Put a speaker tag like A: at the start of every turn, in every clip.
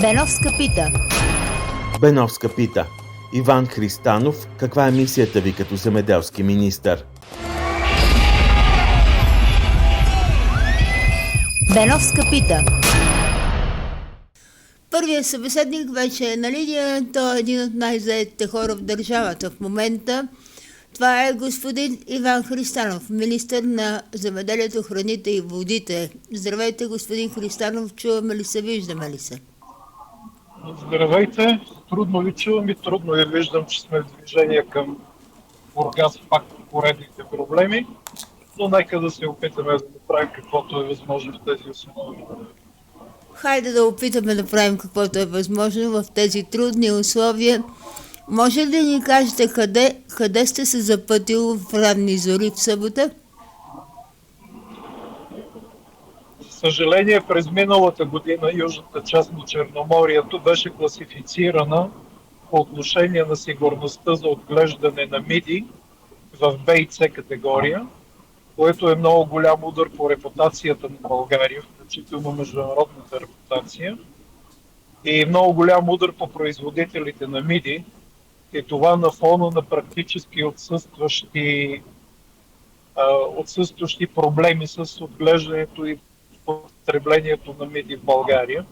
A: Беновска пита.
B: Беновска пита. Иван Христанов, каква е мисията ви като земеделски министър?
A: Беновска пита. Първият събеседник вече е на линия. Той е един от най-заетите хора в държавата в момента. Това е господин Иван Христанов, министър на земеделието, храните и водите. Здравейте, господин Христанов, чуваме ли се, виждаме ли се?
C: Здравейте, трудно ви чувам и трудно ви виждам, че сме в движение към Бургас, пак поредните проблеми, но нека да се опитаме да направим каквото е възможно в тези условия.
A: Хайде да опитаме да правим каквото е възможно в тези трудни условия. Може ли да ни кажете къде сте се запътил в ранни зори в събота?
C: За съжаление, през миналата година южната част на Черноморието беше класифицирана по отношение на сигурността за отглеждане на миди в Б и С категория, което е много голям удар по репутацията на България, включително международната репутация, и много голям удар по производителите на миди, и това на фона на практически отсъстващи проблеми с отглеждането и потреблението на миди в България.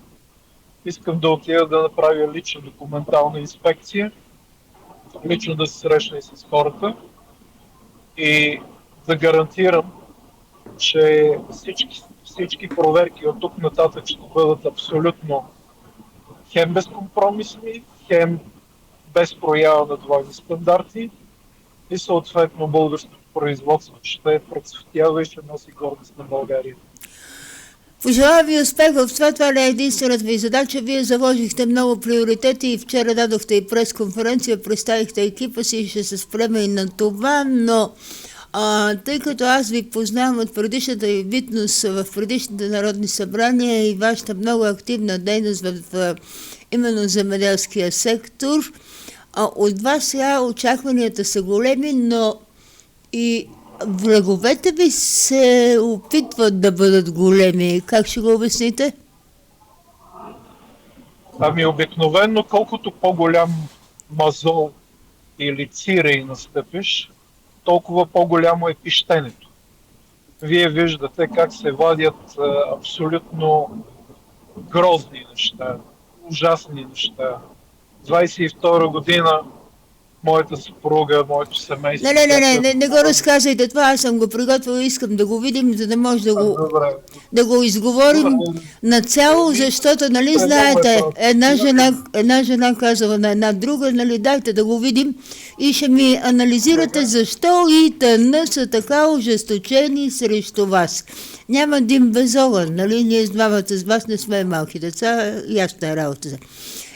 C: Искам да отида да направя лична документална инспекция, лично да се срещна и с хората и да гарантирам, че всички проверки от тук нататък ще бъдат абсолютно хем безкомпромисни, хем без проява на двойни стандарти и съответно българското производство ще процъфтява и ще носи гордост на България.
A: Пожелавам ви успех в това. Това не е единствената ви задача. Вие заложихте много приоритети и вчера дадохте и пресконференция, представихте екипа си и ще се спреме и на това, но тъй като аз ви познавам от предишната ви битност в предишните народни събрания и вашата много активна дейност в именно земеделския сектор, от вас сега очакванията са големи, но и враговете ви се опитват да бъдат големи. Как ще го обясните?
C: Ами обикновено, колкото по-голям мазол или цирей настъпиш, толкова по-голямо е пищенето. Вие виждате как се вадят абсолютно грозни неща, ужасни неща. 22 година моята съпруга, моето семейство...
A: Не го разказвайте това, аз съм го приготвила, искам да го видим, за да може да го изговорим нацяло, защото, нали, знаете, една жена казала на една друга, нали, дайте да го видим и ще ми анализирате защо и тъна са така ожесточени срещу вас. Няма дим без огън, нали, ние с двамата с вас не сме малки деца, ясна е работата.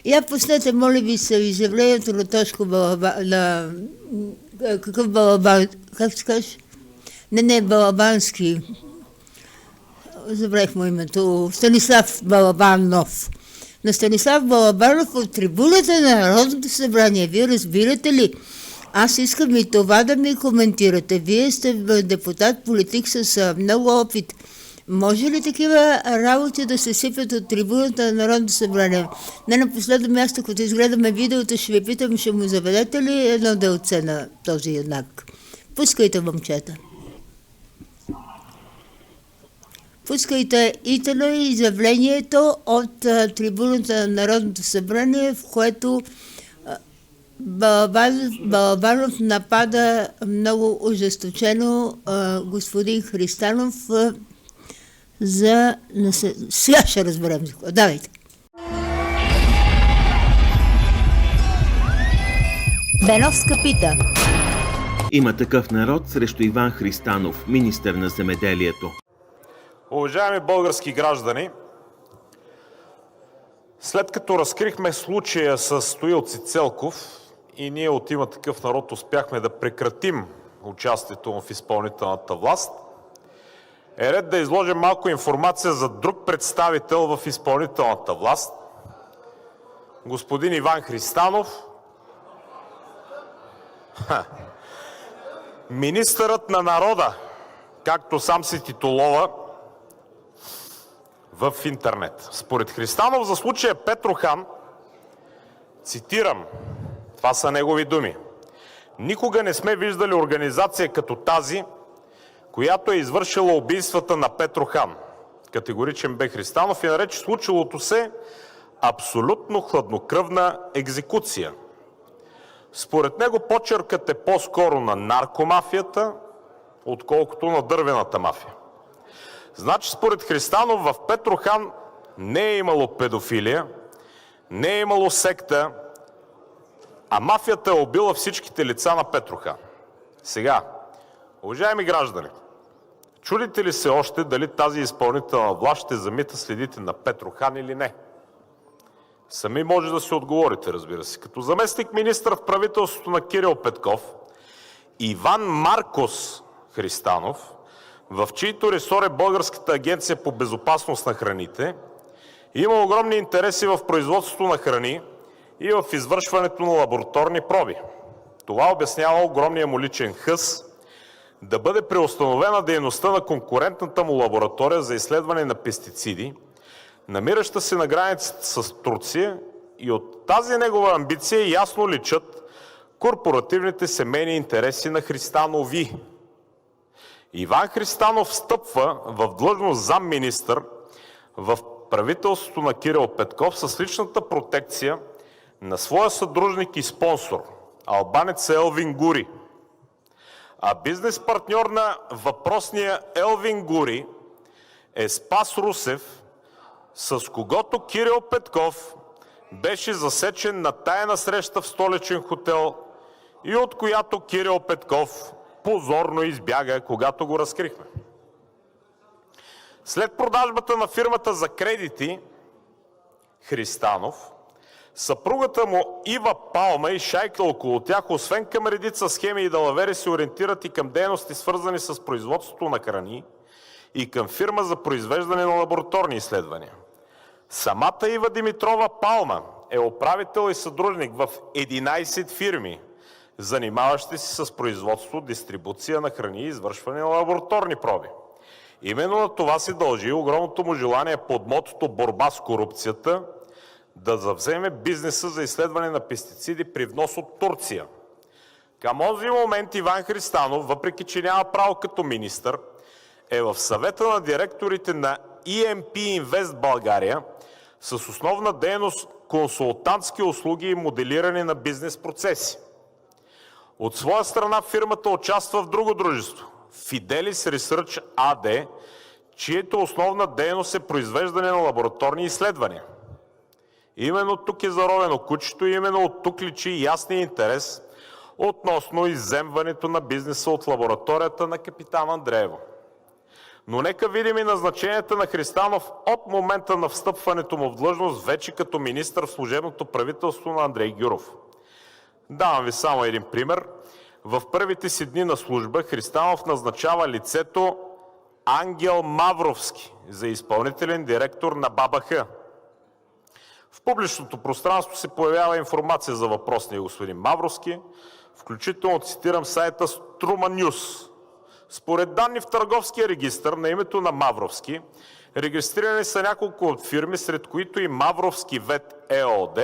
A: Я пуснете, моля ви се, изявлението на Тошко Балабан, какъв Балабан, как се каже? Не, Балабански, забравих му името, Станислав Балабанов. На Станислав Балабанов от трибуната на Народното събрание. Вие разбирате ли? Аз искам и това да ми коментирате. Вие сте депутат, политик с много опит. Може ли такива работи да се сипят от трибуната на Народното събрание? Не на последно място, като изгледаме видеото, ще ви питам, ще му заведете ли едно делце на този юнак? Пускайте, момчета. Пускайте итало изявлението от трибуната на Народното събрание, в което Балабанов напада много ожесточено господин Христанов Сега ще разберем. Давайте. Беновска пита.
B: Има такъв народ срещу Иван Христанов, министър на земеделието.
D: Уважаеми български граждани, след като разкрихме случая с Стоил Цицелков и ние от Има такъв народ успяхме да прекратим участието му в изпълнителната власт, е ред да изложим малко информация за друг представител в изпълнителната власт, господин Иван Христанов, министърът на народа, както сам се титулова в интернет. Според Христанов за случая Петрохан, цитирам, това са негови думи: „Никога не сме виждали организация като тази, която е извършила убийствата на Петрохан“. Категоричен бе Христанов и нарече случилото се абсолютно хладнокръвна екзекуция. Според него почеркът е по-скоро на наркомафията, отколкото на дървената мафия. Значи според Христанов в Петрохан не е имало педофилия, не е имало секта, а мафията е убила всичките лица на Петрохан. Сега, уважаеми граждани, чудите ли се още дали тази изпълнителна власт ще замита следите на Петрохан или не? Сами може да си отговорите, разбира се. Като заместник министър в правителството на Кирил Петков, Иван Маркос Христанов, в чийто ресор е Българската агенция по безопасност на храните, има огромни интереси в производството на храни и в извършването на лабораторни проби. Това обяснява огромния му личен хъс да бъде преустановена дейността на конкурентната му лаборатория за изследване на пестициди, намираща се на границата с Турция, и от тази негова амбиция ясно личат корпоративните семейни интереси на Христанови. Иван Христанов встъпва в длъжност замминистър в правителството на Кирил Петков с личната протекция на своя съдружник и спонсор, албанец Елвин Гури. А бизнес партньор на въпросния Елвин Гури е Спас Русев, с когото Кирил Петков беше засечен на тайна среща в столичен хотел и от която Кирил Петков позорно избяга, когато го разкрихме. След продажбата на фирмата за кредити Христанов, съпругата му Ива Палма и шайка около тях, освен към редица схеми и далавери, се ориентират и към дейности, свързани с производството на храни, и към фирма за произвеждане на лабораторни изследвания. Самата Ива Димитрова Палма е управител и съдружник в 11 фирми, занимаващи се с производство, дистрибуция на храни и извършване на лабораторни проби. Именно на това се дължи огромното му желание под мотото „Борба с корупцията“ да завземе бизнеса за изследване на пестициди при внос от Турция. Към този момент Иван Христанов, въпреки че няма право като министър, е в съвета на директорите на EMP Invest България с основна дейност консултантски услуги и моделиране на бизнес процеси. От своя страна фирмата участва в друго дружество – Fidelis Research AD, чието основна дейност е произвеждане на лабораторни изследвания. Именно тук е заровено кучето и именно от тук личи ясния интерес относно изземването на бизнеса от лабораторията на капитан Андреево. Но нека видим и назначенията на Христанов от момента на встъпването му в длъжност вече като министър в служебното правителство на Андрей Гюров. Давам ви само един пример. В първите си дни на служба Христанов назначава лицето Ангел Мавровски за изпълнителен директор на БАБХ. В публичното пространство се появява информация за въпросния господин Мавровски, включително цитирам сайта Струма Нюс. Според данни в търговския регистър на името на Мавровски, регистрирани са няколко от фирми, сред които и Мавровски Вет ЕООД.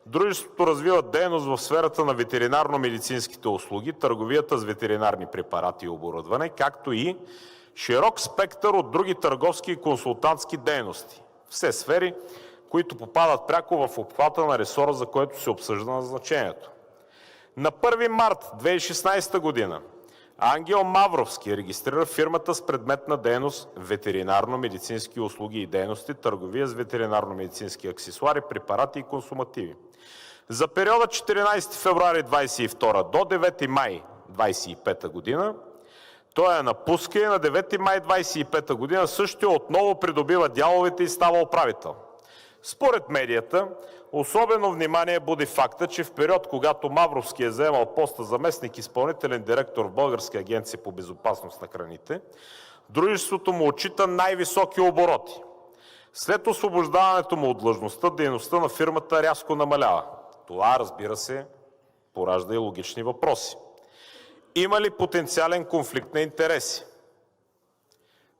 D: Дружеството развива дейност в сферата на ветеринарно-медицинските услуги, търговията с ветеринарни препарати и оборудване, както и широк спектър от други търговски и консултантски дейности. Все сфери, които попадат пряко в обхвата на ресора, за който се обсъжда назначението. На 1 март 2016 година Ангел Мавровски регистрира фирмата с предметна дейност ветеринарно-медицински услуги и дейности, търговия с ветеринарно-медицински аксесуари, препарати и консумативи. За периода 14 февруари 22 до 9 май 25 година той я напуска и на 9 май 25 година същия отново придобива дяловете и става управител. Според медията, особено внимание буди факта, че в период, когато Мавровски е заемал поста заместник изпълнителен директор в Българска агенция по безопасност на храните, дружеството му отчита най-високи обороти. След освобождаването му от длъжността, дейността на фирмата рязко намалява. Това, разбира се, поражда и логични въпроси. Има ли потенциален конфликт на интереси?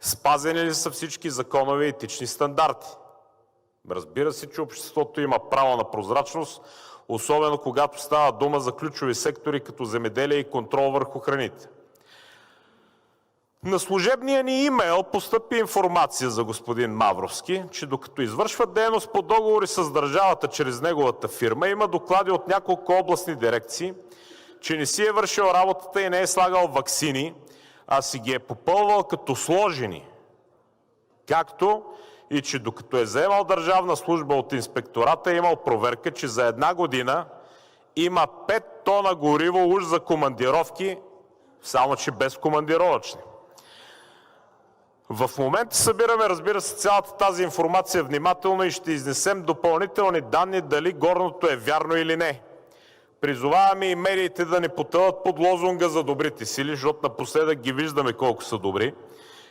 D: Спазени ли са всички законови и етични стандарти? Разбира се, че обществото има право на прозрачност, особено когато става дума за ключови сектори като земеделие и контрол върху храните. На служебния ни имейл постъпи информация за господин Мавровски, че докато извършва дейност по договори с държавата чрез неговата фирма, има доклади от няколко областни дирекции, че не си е вършил работата и не е слагал ваксини, а си ги е попълвал като сложени. Както и че докато е заемал държавна служба от инспектората, е имал проверка, че за една година има 5 тона гориво уж за командировки, само че без командировъчни. В момента събираме, разбира се, цялата тази информация внимателно и ще изнесем допълнителни данни дали горното е вярно или не. Призоваваме и медиите да не потъват под лозунга за добрите сили, защото напоследък ги виждаме колко са добри,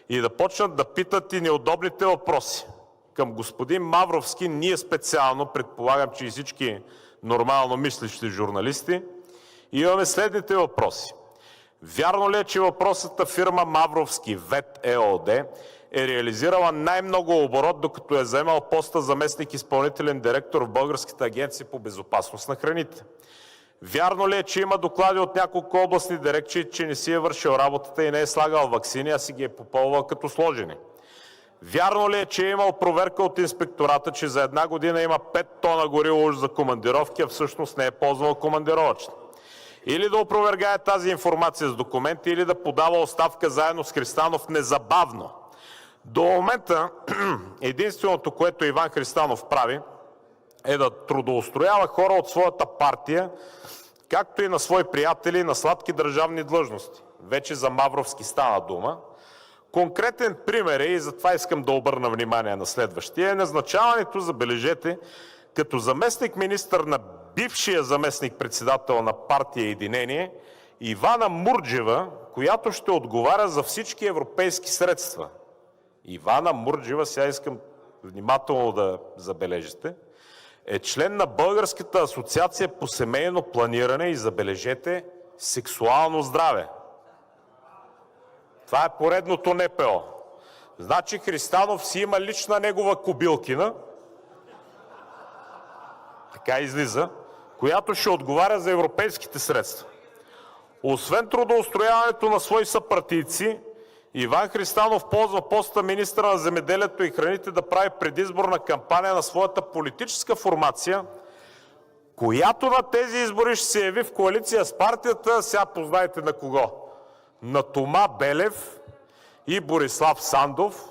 D: и да почнат да питат и неудобните въпроси. Към господин Мавровски ние специално, предполагам, че и всички нормално мислещи журналисти, имаме следните въпроси. Вярно ли е, че въпросната фирма Мавровски ВЕТ ЕООД е реализирала най-много оборот, докато е заемал поста заместник изпълнителен директор в Българската агенция по безопасност на храните? Вярно ли е, че има доклади от няколко областни дирекции, че не си е вършил работата и не е слагал ваксини, а си ги е попълвал като сложени? Вярно ли е, че е имал проверка от инспектората, че за една година има 5 тона гориво уж за командировки, а всъщност не е ползвал командировъчни? Или да опровергае тази информация с документи, или да подава оставка заедно с Христанов незабавно. До момента единственото, което Иван Христанов прави, е да трудоустроява хора от своята партия, както и на свои приятели на сладки държавни длъжности. Вече за Мавровски стана дума. Конкретен пример е, и затова искам да обърна внимание на следващия, е назначаването, забележете, като заместник-министър на бившия заместник-председател на партия Единение Ивана Мурджева, която ще отговаря за всички европейски средства. Ивана Мурджева, сега искам внимателно да забележите, е член на Българската асоциация по семейно планиране и, забележете, сексуално здраве. Това е поредното НПО. Значи Христанов си има лична негова кобилкина, така излиза, която ще отговаря за европейските средства. Освен трудоустрояването на свои съпартийци, Иван Христанов ползва поста министър на земеделието и храните да прави предизборна кампания на своята политическа формация, която на тези избори ще се яви в коалиция с партията, сега познайте на кого. На Тома Белев и Борислав Сандов,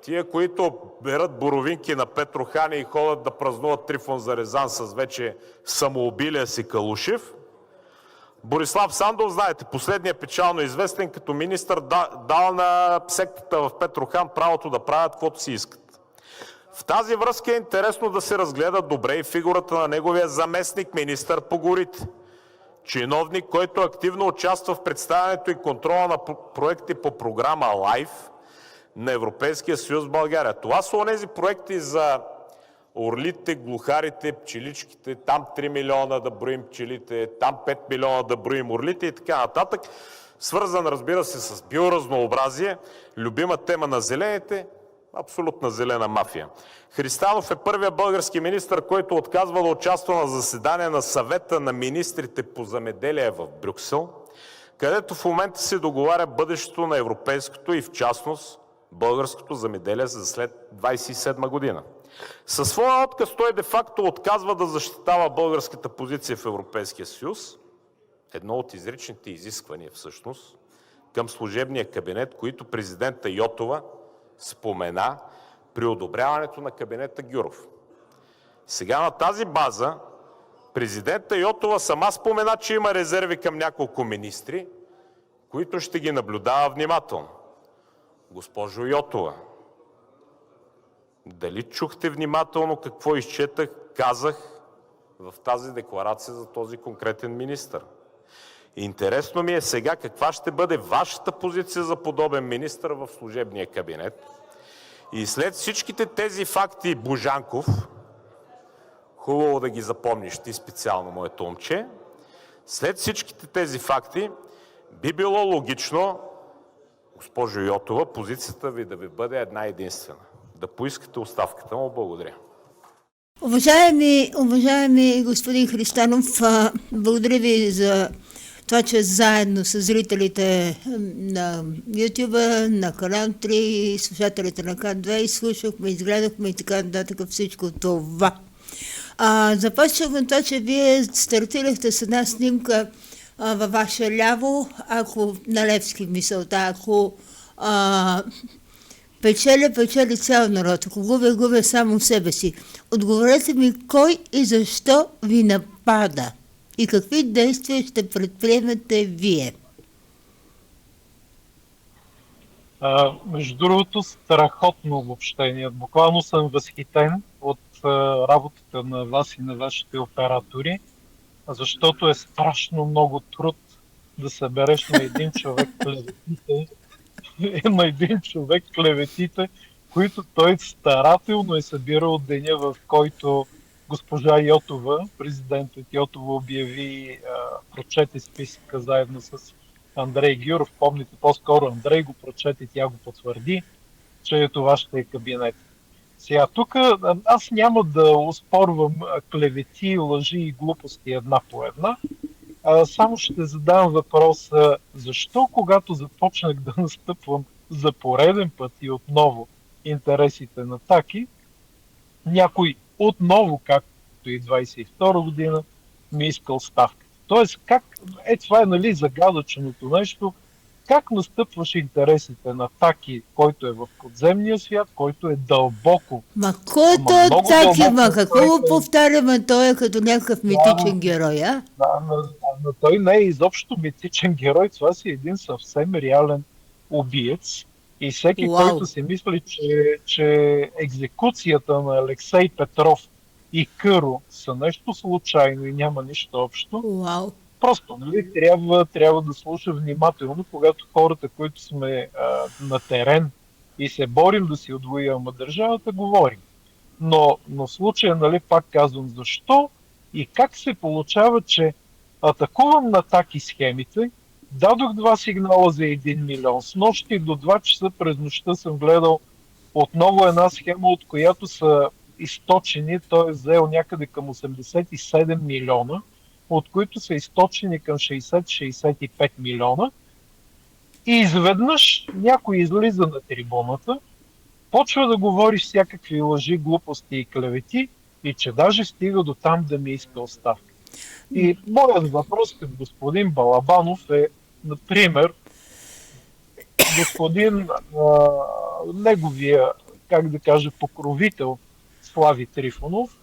D: тия, които берат боровинки на Петрохани и ходят да празнуват Трифон Зарезан с вече самоубилия си Калушев. Борислав Сандов, знаете, последният печално известен като министър, дал на сектата в Петрохан правото да правят каквото си искат. В тази връзка е интересно да се разгледа добре и фигурата на неговия заместник министър по горите. Чиновник, който активно участва в представянето и контрола на проекти по програма LIFE на Европейския съюз в България. Това са онези проекти за орлите, глухарите, пчеличките, там 3 милиона да броим пчелите, там 5 милиона да броим орлите и така нататък. Свързан, разбира се, с биоразнообразие, любима тема на зелените, абсолютна зелена мафия. Христанов е първият български министър, който отказва да участва на заседание на съвета на министрите по земеделие в Брюксел, където в момента се договаря бъдещето на европейското и в частност българското земеделие за след 27 година. Със своя отказ той де-факто отказва да защитава българската позиция в Европейския съюз, едно от изричните изисквания всъщност към служебния кабинет, които президента Йотова спомена при одобряването на кабинета Гюров. Сега на тази база президента Йотова сама спомена, че има резерви към няколко министри, които ще ги наблюдава внимателно. Госпожо Йотова, дали чухте внимателно какво изчетах, казах в тази декларация за този конкретен министър? Интересно ми е сега каква ще бъде вашата позиция за подобен министър в служебния кабинет. И след всичките тези факти, Божанков, хубаво да ги запомниш ти специално, моето момче, след всичките тези факти би било логично, госпожо Йотова, позицията ви да ви бъде една единствена. Да поискате оставката му. Благодаря.
A: Уважаеми господин Христанов, благодаря ви за това, че заедно с зрителите на YouTube, на Канал 3, слушателите на КАТ-2 изслушахме, изгледахме и така нататък всичко това. Започваме това, че вие стартирахте с една снимка във ваше ляво, ако на Левски мисълта, ако печели цял народ, ако губя само себе си. Отговорете ми, кой и защо ви напада и какви действия ще предприемете вие?
C: Между другото, страхотно обобщение. Буквално съм възхитен от работата на вас и на вашите оператори, защото е страшно много труд да събереш на един човек клеветите, които той старателно е събирал от деня, в който госпожа Йотова, президентът Йотова обяви, прочете списъка заедно с Андрей Гюров. Помните, по-скоро Андрей го прочете, тя го потвърди, че това ще е кабинет. Сега, тук аз няма да оспорвам клевети, лъжи и глупости една по една. Само ще задам въпроса, защо когато започнах да настъпвам за пореден път и отново интересите на Таки, някой отново, както и 22 година, ми искал ставка. Тоест, това е нали загадъчното нещо, как настъпваш интересите на Таки, който е в подземния свят, който е дълбоко.
A: Кой е той Таки, какво го повтаряме, той е като някакъв митичен герой, а?
C: Но той не е изобщо митичен герой, това си един съвсем реален убиец. И всеки, който си мисли, че екзекуцията на Алексей Петров и Къро са нещо случайно и няма нищо общо, просто нали, трябва да слуша внимателно, когато хората, които сме на терен и се борим да си отвоюваме държавата, говорим. Но в случая, нали, пак казвам, защо и как се получава, че атакувам на Таки схемите, дадох 2 сигнала за 1 милион. С нощи до 2 часа през нощта съм гледал отново една схема, от която са източени, той е взел някъде към 87 милиона, от които са източени към 60-65 милиона. И изведнъж някой излиза на трибуната, почва да говори всякакви лъжи, глупости и клевети, и че даже стига до там да ми иска оставка. И моят въпрос към господин Балабанов е, например, господин неговия, как да кажа, покровител Слави Трифонов,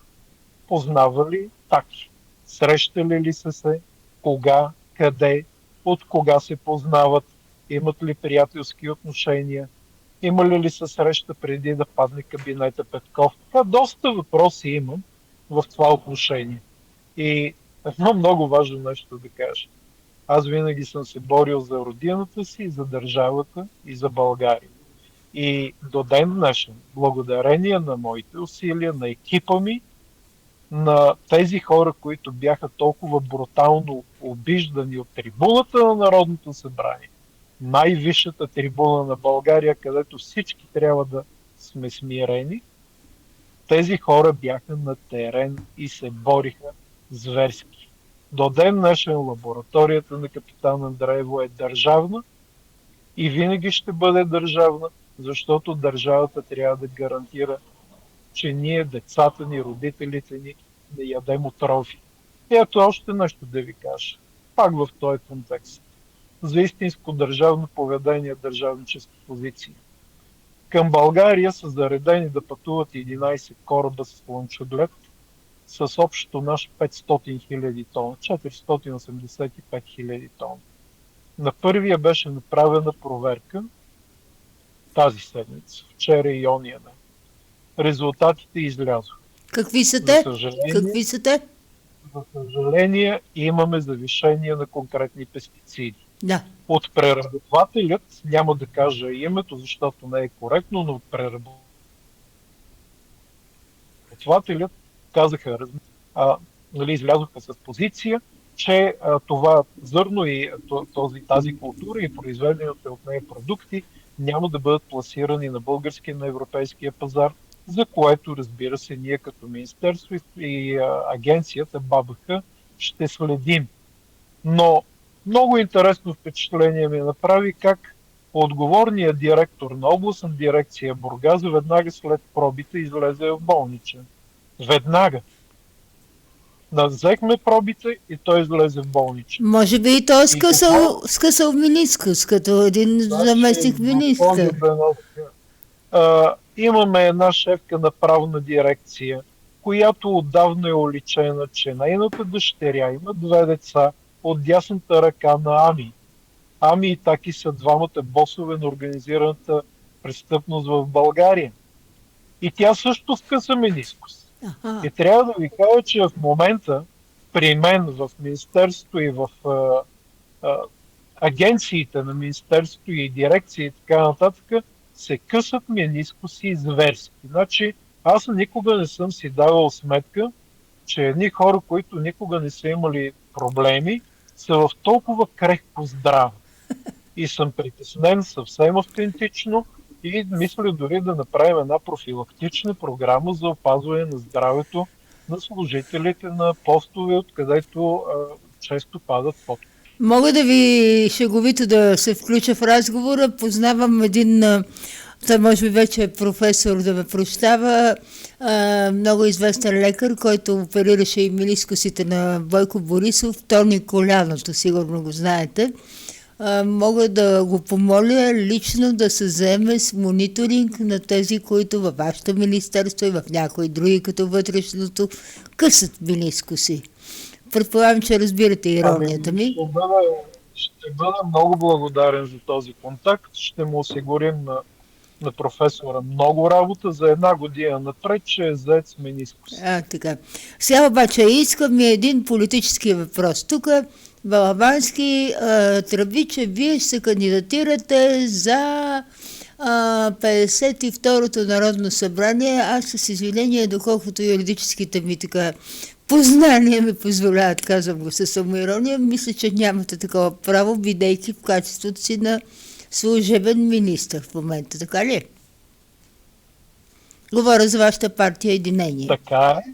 C: познава ли Таки? Срещали ли са се? Кога? Къде? От кога се познават? Имат ли приятелски отношения? Имали ли са среща преди да падне кабинета Петков? Доста въпроси имам в това отношение. И едно много важно нещо да кажа. Аз винаги съм се борил за родината си, за държавата и за България. И до ден днешен, благодарение на моите усилия, на екипа ми, на тези хора, които бяха толкова брутално обиждани от трибуната на Народното събрание, най-висшата трибуна на България, където всички трябва да сме смирени, тези хора бяха на терен и се бориха зверски. До ден днешен лабораторията на капитан Андреево е държавна и винаги ще бъде държавна, защото държавата трябва да гарантира, че ние, децата ни, родителите ни, да ядем отрови. И ето още нещо да ви кажа. Пак в този контекст. За истинско държавно поведение, държавнически позиции. Към България са заредени да пътуват 11 кораба с слънчоглед, с общо наш 500 000 тона, 485 000 тона. На първия беше направена проверка тази седмица, вчера и ония ден. Резултатите излязоха.
A: Какви са те? За
C: съжаление, имаме завишение на конкретни пестициди.
A: Да.
C: От преработвателят, няма да кажа името, защото не е коректно, но от преработвателят казаха, излязоха с позиция, че това зърно и тази култура и произведените от нея продукти няма да бъдат пласирани на българския, на европейския пазар, за което, разбира се, ние като министерство и агенцията БАБХ ще следим. Но много интересно впечатление ми направи как отговорният директор на областна дирекция Бургас веднага след пробите излезе в болничен. Веднага. Взехме пробите и той излезе в болничен.
A: Може би и той скъсал менискус, като един заместник министър.
C: Имаме една шефка на правна дирекция, която отдавна е уличена, че нейната дъщеря има 2 деца от дясната ръка на Ами. Ами и Таки са двамата босове на организираната престъпност в България. И тя също скъса менискус. И трябва да ви кажа, че в момента при мен в Министерството и в агенциите на Министерството и дирекции и така нататък се късат менискуси зверски. Значи аз никога не съм си давал сметка, че едни хора, които никога не са имали проблеми, са в толкова крехко здраве. И съм притеснен съвсем автентично и мисля дори да направим една профилактична програма за опазване на здравето на служителите на постове, откъдето често падат подкупи.
A: Мога да ви шеговито да се включа в разговора. Познавам един, той може би вече е професор, да ме прощава, много известен лекар, който оперираше и менискусите на Бойко Борисов, Тони коляното, сигурно го знаете. Мога да го помоля лично да се заеме с мониторинг на тези, които във вашето министерство и в някои други, като вътрешното, късат менискуси. Предполагам, че разбирате иронията ми.
C: Ще бъда много благодарен за този контакт. Ще му осигурим на професора много работа за 1 година напред, че е зает с менискус.
A: Така. Сега обаче искам и един политически въпрос. Тук Балабански тръби, че вие ще се кандидатирате за 52-то Народно събрание. Аз с извинение, доколкото юридическите ми така познания ми позволяват, казвам го със самоирония, мисля, че нямате такова право, бидейки в качеството си на служебен министър в момента. Така ли? Говоря за вашата партия Единение.
C: Така е.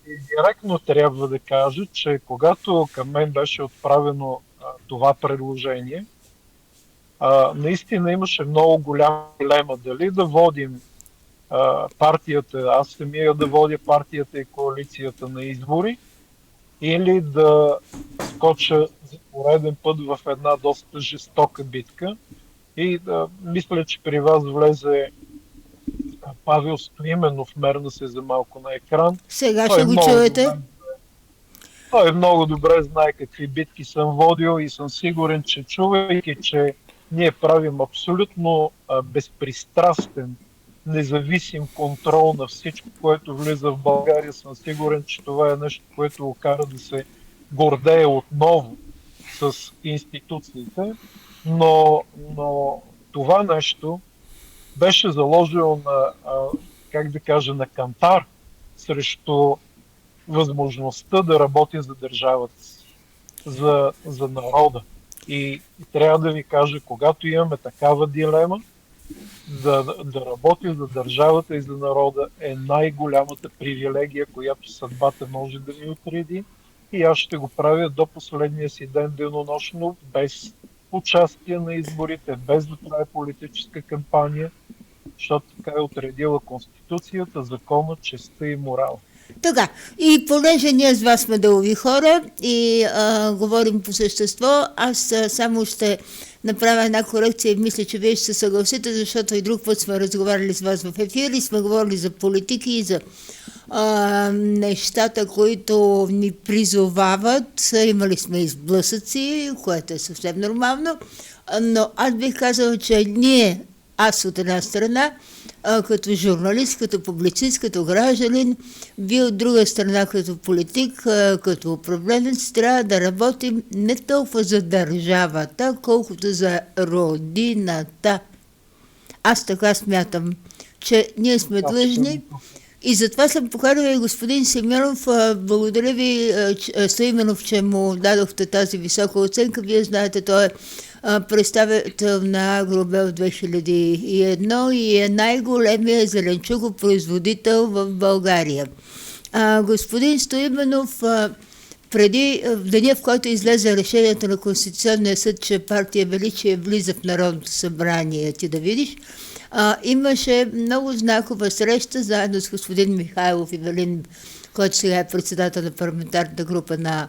C: И директно трябва да кажа, че когато към мен беше отправено това предложение, наистина имаше много голяма дилема дали да водим партията, аз самия да водя партията и коалицията на избори, или да скоча за пореден път в една доста жестока битка. И мисля, че при вас влезе Павел Стоименов, мерна се за малко на екран.
A: Сега ще го чуете.
C: Той много добре знае какви битки съм водил и съм сигурен, че чувайки, че ние правим абсолютно безпристрастен, независим контрол на всичко, което влиза в България, съм сигурен, че това е нещо, което го кара да се гордее отново с институциите, но това нещо беше заложено на кантар срещу възможността да работи за държавата си, за народа. И трябва да ви кажа, когато имаме такава дилема, да работим за държавата и за народа е най-голямата привилегия, която съдбата може да ми отреди. И аз ще го правя до последния си ден денонощно, без участие на изборите, без да правя политическа кампания, защото така е отредила Конституцията, закона, честта и морала.
A: Така, и понеже ние с вас сме делови хора и говорим по същество, аз само ще направя една корекция и мисля, че вие ще се съгласите, защото и друг път сме разговаряли с вас в ефир и сме говорили за политики и за нещата, които ни призовават. Имали сме изблъсъци, което е съвсем нормално, но аз бих казала, че аз от една страна, като журналист, като публицист, като гражданин, вие от друга страна като политик, като управленец, трябва да работим не толкова за държавата, колкото за родината. Аз така смятам, че ние сме длъжни и затова съм поканила и господин Симеонов. Благодаря ви, Стоименов, че му дадохте тази висока оценка. Вие знаете, той е представител на Агробел 2001 и е най-големият зеленчукопроизводител в България. Господин Стоименов, преди в деня, в който излезе решението на Конституционния съд, че партия Величие влиза в Народното събрание, ти да видиш, имаше много знакова среща заедно с господин Михайлов и Велин, който сега е председател на парламентарната група на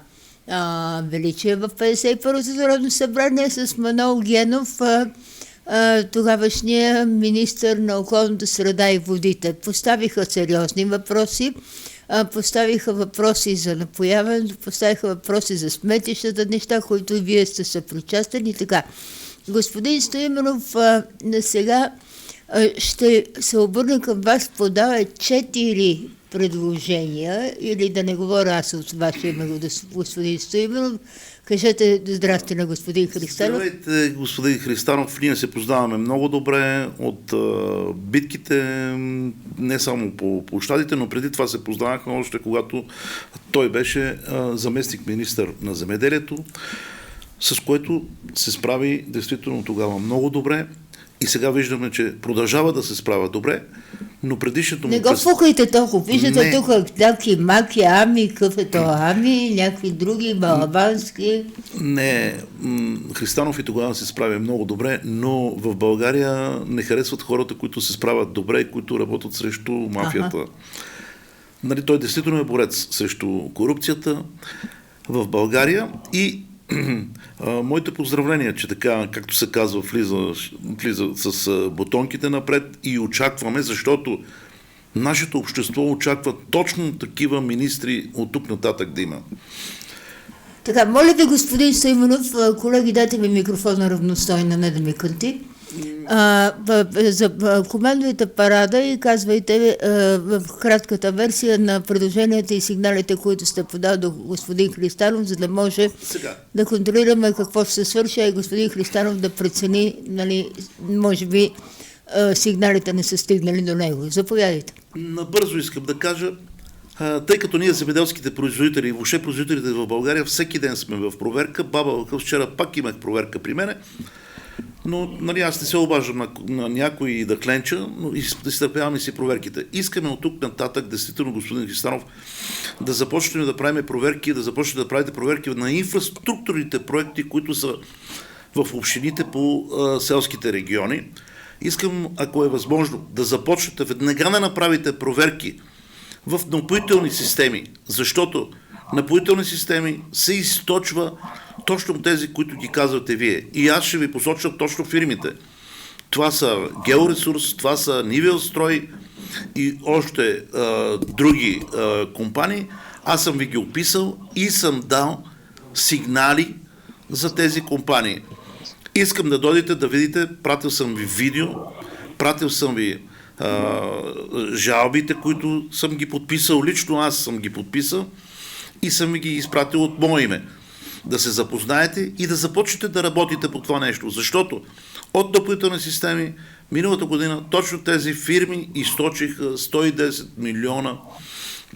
A: Величие в 51-то Народно събрание, с Манол Генов, тогавашния министър на околната среда и водите. Поставиха сериозни въпроси, поставиха въпроси за напояването, поставиха въпроси за сметищата, неща, които и вие сте съпричастни и така. Господин Стоименов сега ще се обърна към вас, подава 4 предложения, или да не говоря аз от ваше име, господин Стоименов. Кажете здрасти на господин Христанов.
E: Здравейте, господин Христанов. Ние се познаваме много добре от битките, не само по площадите, но преди това се познавахме още когато той беше заместник министър на земеделието, с което се справи действително тогава много добре. И сега виждаме, че продължава да се справя добре, но предишното му...
A: Не го фукайте толкова. Виждате тук някакви маки, ами, къфето, ами, някакви други балабански.
E: Не, Христанов и тогава се справя много добре, но в България не харесват хората, които се справят добре и които работят срещу мафията. Нали, той действително е борец срещу корупцията в България и моите поздравления, че така, както се казва, влиза с бутонките напред и очакваме, защото нашето общество очаква точно такива министри от тук нататък да има.
A: Така, моля ви, господин Стоименов, колеги, дайте ми микрофона равностойно, не да ми кънти. Командвайте парада и казвайте в кратката версия на предложенията и сигналите, които сте подал до господин Христанов, за да може да контролираме какво ще се свърши, а и господин Христанов да прецени, нали, може би сигналите не са стигнали до него. Заповядайте.
E: Набързо искам да кажа, тъй като ние земеделските производители и въобще производителите в България всеки ден сме в проверка. Баба, вчера пак имах проверка при мене. Но нали, аз не се обаждам на някой и да кленча, но изтърпяваме си проверките. Искаме от тук нататък, действително, господин Христанов, да започнем да правим проверки, да започнем да правите проверки на инфраструктурните проекти, които са в общините по селските региони. Искам, ако е възможно, да започнете веднага да направите проверки в напоителни системи, защото напоителни системи се източва точно тези, които ги казвате вие. И аз ще ви посоча точно фирмите. Това са Георесурс, това са Нивелстрой и още други компании. Аз съм ви ги описал и съм дал сигнали за тези компании. Искам да дойдете да видите, пратил съм ви видео, пратил съм ви жалбите, които съм ги подписал, лично аз съм ги подписал и съм ви ги изпратил от мое име. Да се запознаете и да започнете да работите по това нещо, защото от напоителни системи миналата година точно тези фирми източиха 110 милиона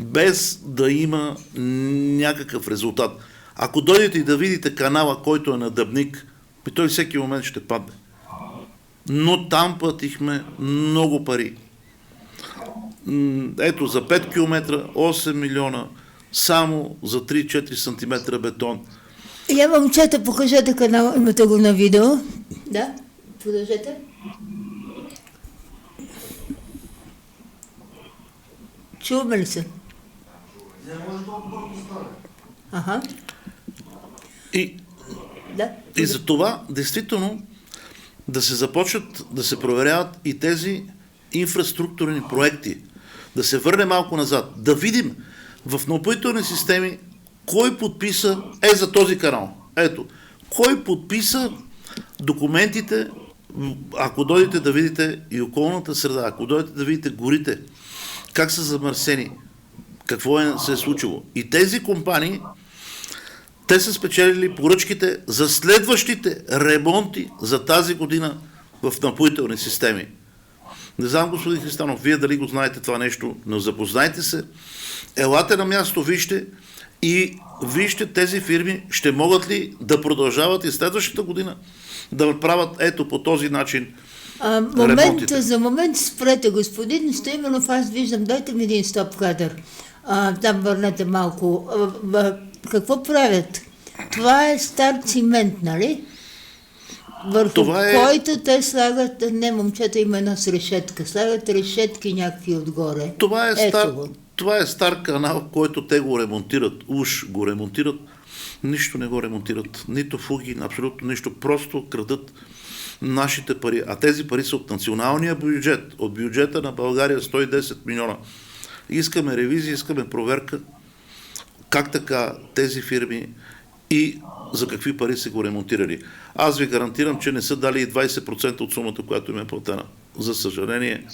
E: без да има някакъв резултат. Ако дойдете и да видите канала, който е на Дъбник, той всеки момент ще падне. Но там платихме много пари. Ето за 5 км 8 милиона, само за 3-4 см бетон.
A: Я, момчета, покажете канала, имате го на видео. Да, продължете. Чуваме ли се? Ага.
E: И за това, действително, да се започнат да се проверяват и тези инфраструктурни проекти. Да се върне малко назад. Да видим в напоителни системи кой подписа за този канал. Ето, кой подписа документите, ако дойдете да видите и околната среда, ако дойдете да видите горите, как са замърсени, какво се е случило. И тези компании, те са спечелили поръчките за следващите ремонти за тази година в напоителни системи. Не знам, господин Христанов, вие дали го знаете това нещо, но запознайте се, елате на място, вижте И вижте, тези фирми ще могат ли да продължават и следващата година да правят ето по този начин ремонтите.
A: За момент спрете, господин Стоименов, аз виждам, дайте ми един стоп кадър. Там върнете малко. Какво правят? Това е стар цимент, нали? Върху който те слагат, не, момчета има една с решетка, слагат решетки някакви отгоре.
E: Това е стар канал, който те го ремонтират. Уж го ремонтират, нищо не го ремонтират. Нито фуги, абсолютно нищо. Просто крадат нашите пари. А тези пари са от националния бюджет, от бюджета на България 110 милиона. Искаме ревизия, искаме проверка как така тези фирми и за какви пари са го ремонтирали. Аз ви гарантирам, че не са дали и 20% от сумата, която им е платена. За съжаление,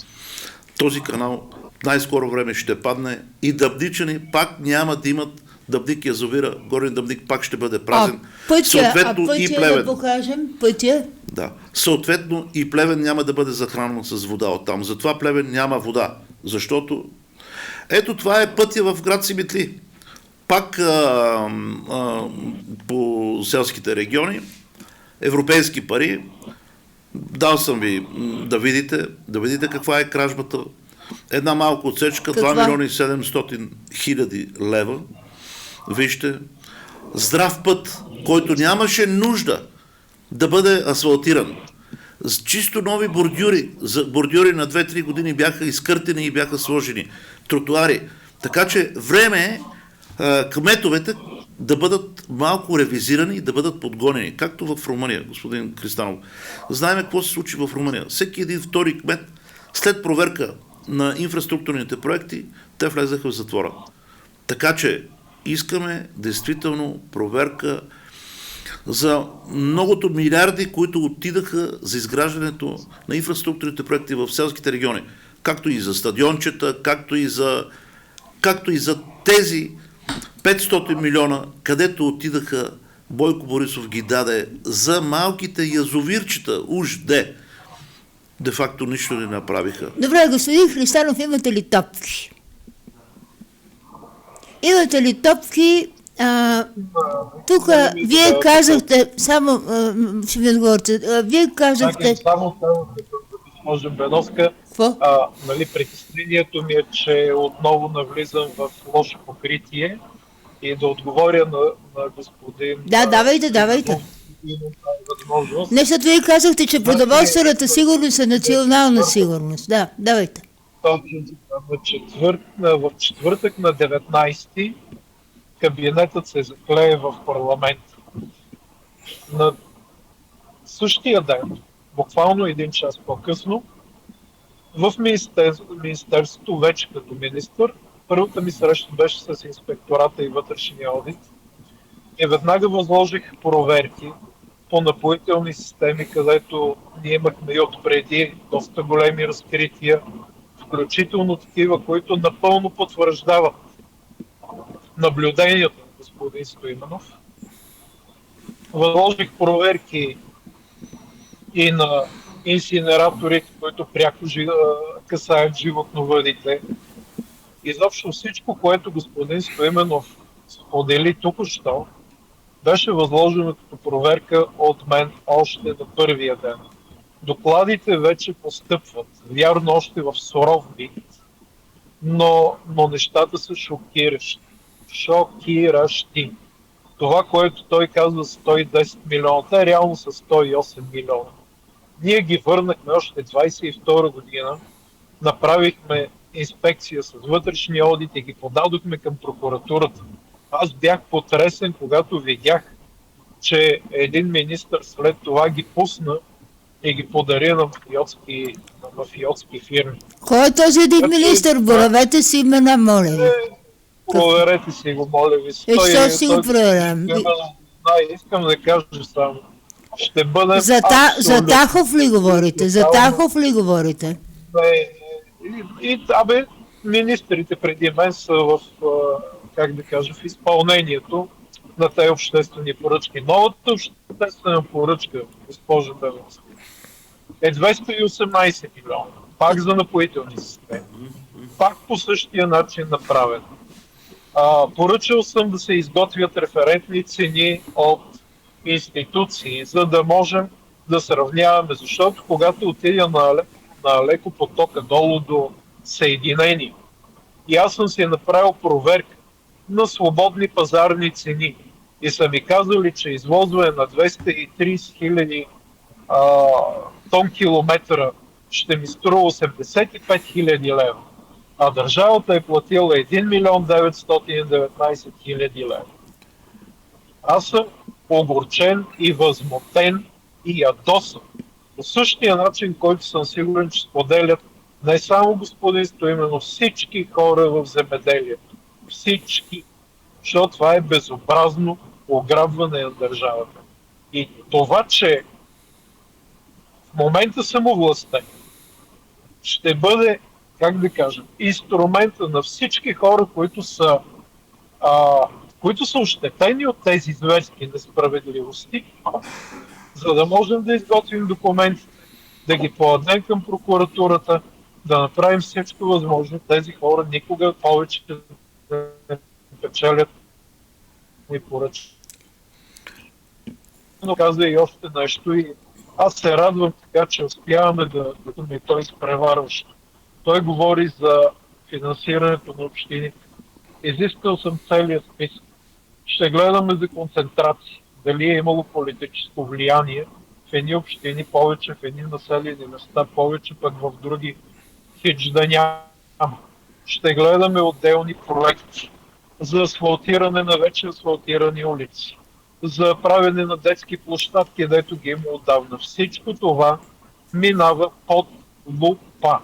E: този канал най-скоро време ще падне и Дъбничани пак няма да имат Дъбник язовира, Горен Дъбник пак ще бъде празен.
A: Пътя и Плевен. Да покажем, пътя.
E: Да. Съответно и Плевен няма да бъде захранен с вода оттам. Затова Плевен няма вода. Защото ето това е пътя в град Симитли. Пак по селските региони, европейски пари, дал съм ви да видите каква е кражбата. Една малка отсечка, 2 милиона и 700 хиляди лева. Вижте, здрав път, който нямаше нужда да бъде асфалтиран. С чисто нови бордюри. Бордюри на 2-3 години бяха изкъртени и бяха сложени. Тротуари. Така че време е кметовете да бъдат малко ревизирани и да бъдат подгонени. Както в Румъния, господин Христанов. Знаем какво се случи в Румъния. Всеки един втори кмет, след проверка на инфраструктурните проекти, те влезаха в затвора. Така че искаме действително проверка за многото милиарди, които отидаха за изграждането на инфраструктурните проекти в селските региони. Както и за стадиончета, както и за тези 500 милиона, където отидаха, Бойко Борисов ги даде за малките язовирчета, уж де факто нищо не направиха.
A: Добре, господин Христанов, имате ли топки? Имате ли топки? Тук вие казахте, само ще ми отговорите, вие казахте...
C: Само госпожа Беновска, нали, притеснението ми е, че отново навлизам в лошо покритие и да отговоря на господин...
A: Да, давайте. Не, защото вие казахте, че продоволствената сигурност е национална сигурност. Да, давайте.
C: В четвъртък на 19-ти кабинетът се заклее в парламент. На същия ден, буквално един час по-късно, в Министерството, вече като министър, първата ми среща беше с инспектората и вътрешния одит и веднага възложих проверки по напоителни системи, където ние имахме и отпреди доста големи разкрития, включително такива, които напълно потвърждават наблюдението на господин Стоименов. Възложих проверки и на инсинераторите, които пряко касаят животновъдите. Изобщо всичко, което господин Стоименов сподели току-що, беше възложено като проверка от мен още на първия ден. Докладите вече постъпват, вярно още в суров вид, но нещата са шокиращи. Шокиращи. Това, което той казва 110 милиона, те реално са 108 милиона. Ние ги върнахме още 22 година, направихме инспекция с вътрешния одит и ги подадохме към прокуратурата. Аз бях потресен, когато видях, че един министър след това ги пусна и ги подари на мафиотски фирми.
A: Кой е този един министър? Боравете си имена, моля ви.
C: Проверете си го, моля ви.
A: Защо си го проверям?
C: Искам да кажа само. Ще бъдем
A: за Тахов ли говорите? За Тахов ли говорите?
C: Министрите преди мен са в, в изпълнението на тези обществени поръчки. Новата обществена поръчка, госпожа Беновска, е 218 милиона. Пак за напоителни системи. Пак по същия начин направен. Поръчал съм да се изготвят референтни цени от институции, за да можем да сравняваме, защото когато отида на леко потока долу до Съединение, и аз съм си направил проверка на свободни пазарни цени и са ми казали, че извозване на 230 хиляди тон километра ще ми струва 85 хиляди лева, а държавата е платила 1 милион 919 хиляди лева. Аз съм огорчен и възмутен и ядосан. По същия начин, който съм сигурен, че споделят не само господин Стоименов, всички хора в земеделието. Всички. Защото това е безобразно ограбване на държавата. И това, че в момента съм овластен, ще бъде, как да кажем, инструмента на всички хора, които са ощетени от тези зверски несправедливости, за да можем да изготвим документите, да ги подадем към прокуратурата, да направим всичко възможно тези хора никога повече да не печелят ни поръчки. Но каза и още нещо и аз се радвам така, че успяваме да ми той изпреварващо. Той говори за финансирането на общините. Изискал съм целият списък. Ще гледаме за концентрации. Дали е имало политическо влияние в едни общини повече, в едни населени места повече, пък в други хич да няма. Ще гледаме отделни проекти за асфалтиране на вече асфалтирани улици, за правене на детски площадки, дето ги има отдавна. Всичко това минава под лупа.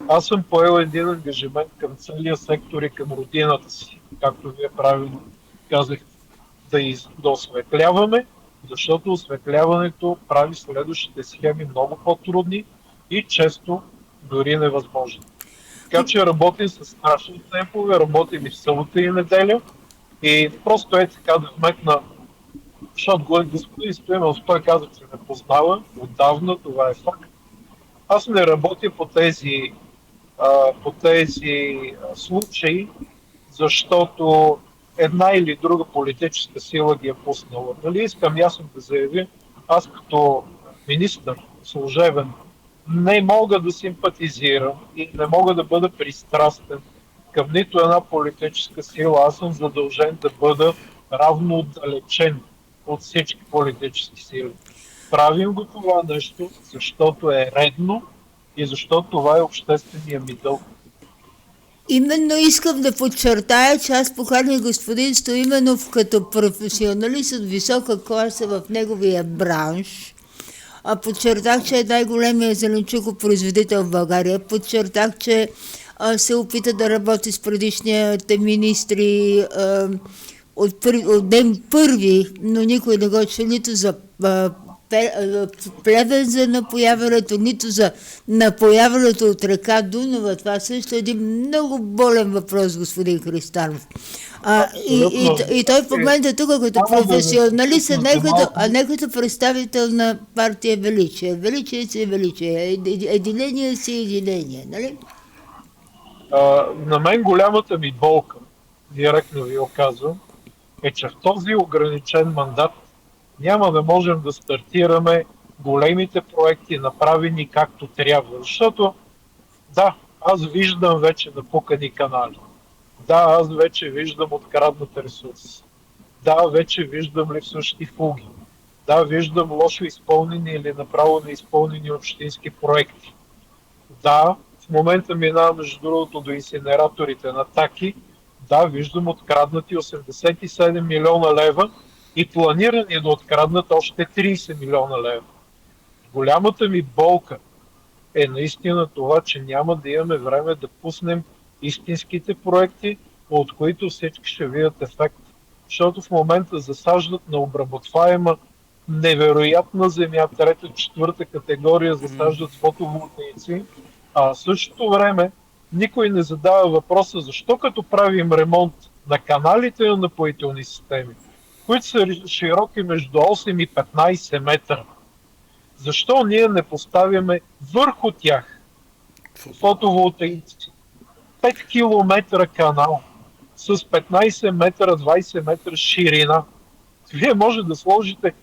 C: Аз съм поел един ангажимент към целия сектор и към родината си, както вие правилно казахте, да осветляваме, защото осветляването прави следващите схеми много по-трудни и често дори невъзможни. Така че работим с страшни темпове, работим и в събота и неделя и просто е така да вметна, защото господин Стоименов той каза, че ме познава отдавна, това е факт. Аз не работя по тези случаи, защото една или друга политическа сила ги е пуснала. Нали искам ясно да заявя, аз като министър служебен не мога да симпатизирам и не мога да бъда пристрастен към нито една политическа сила. Аз съм задължен да бъда равно отдалечен от всички политически сили. Правим го това нещо, защото е редно и защото това е обществения ми дълг.
A: Именно искам да подчертая, че аз поканих господин Стоименов като професионалист от висока класа в неговия бранш. Подчертах, че е най-големият зеленчукопроизводител в България. Подчертах, че се опита да работи с предишните министри от ден първи, но никой не го чу нито за Плевен за напояването, нито за напояването от река Дунава. Това също е един много болен въпрос, господин Христанов. И той в момента тук като професионалист, а не като представител на партия Величие. Величие си е величие, единение си е единение, нали?
C: На мен голямата ми болка, директно ви оказвам, е, че в този ограничен мандат няма да можем да стартираме големите проекти, направени както трябва. Защото, да, аз виждам вече напукани канали. Да, аз вече виждам откраднат ресурс. Да, вече виждам липсващи фуги. Да, виждам лошо изпълнени или направо неизпълнени общински проекти. Да, в момента минавам между другото до инсинераторите на Таки. Да, виждам откраднати 87 милиона лева и планирани да откраднат още 30 милиона лева. Голямата ми болка е наистина това, че няма да имаме време да пуснем истинските проекти, от които всички ще видят ефект. Защото в момента засаждат на обработваема невероятна земя, трета, четвърта категория, засаждат фотоволтаици, а в същото време никой не задава въпроса защо като правим ремонт на каналите на напоителни системи, които са широки между 8 и 15 метра, защо ние не поставяме върху тях фотоволтаици? 5 километра канал, с 15 метра, 20 метра ширина. Вие може да сложите,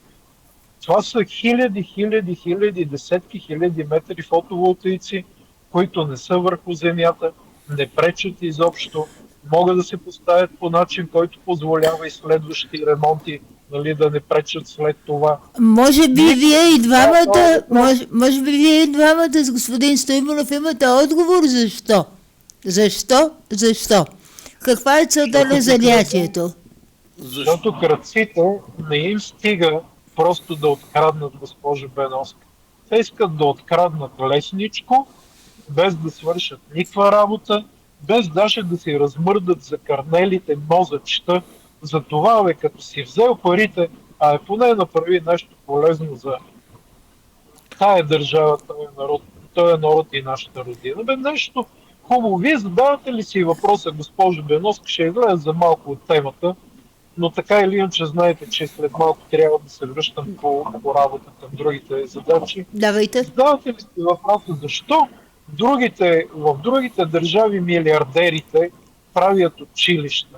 C: това са хиляди, десетки хиляди метри фотоволтаици, които не са върху земята, не пречат изобщо, могат да се поставят по начин, който позволява и следващи ремонти, нали, да не пречат след това.
A: Може би вие и двамата с господин Стоименов имате отговор защо? Защо? Каква е целта на занятието?
C: Защото крадците не им стига просто да откраднат, госпожа Беновска. Те искат да откраднат лесничко, без да свършат никаква работа, без даже да си размърдат закърнелите мозъчета. За това, като си взел парите, а поне направи нещо полезно за тая държава, този народ и нашата родина. Нещо хубаво. Вие задавате ли си въпроса, госпожо Беновска, ще излезе за малко от темата, но така или иначе знаете, че след малко трябва да се връщам по работа към другите задачи.
A: Давайте.
C: Задавате ли си въпроса защо в другите държави милиардерите правят училища,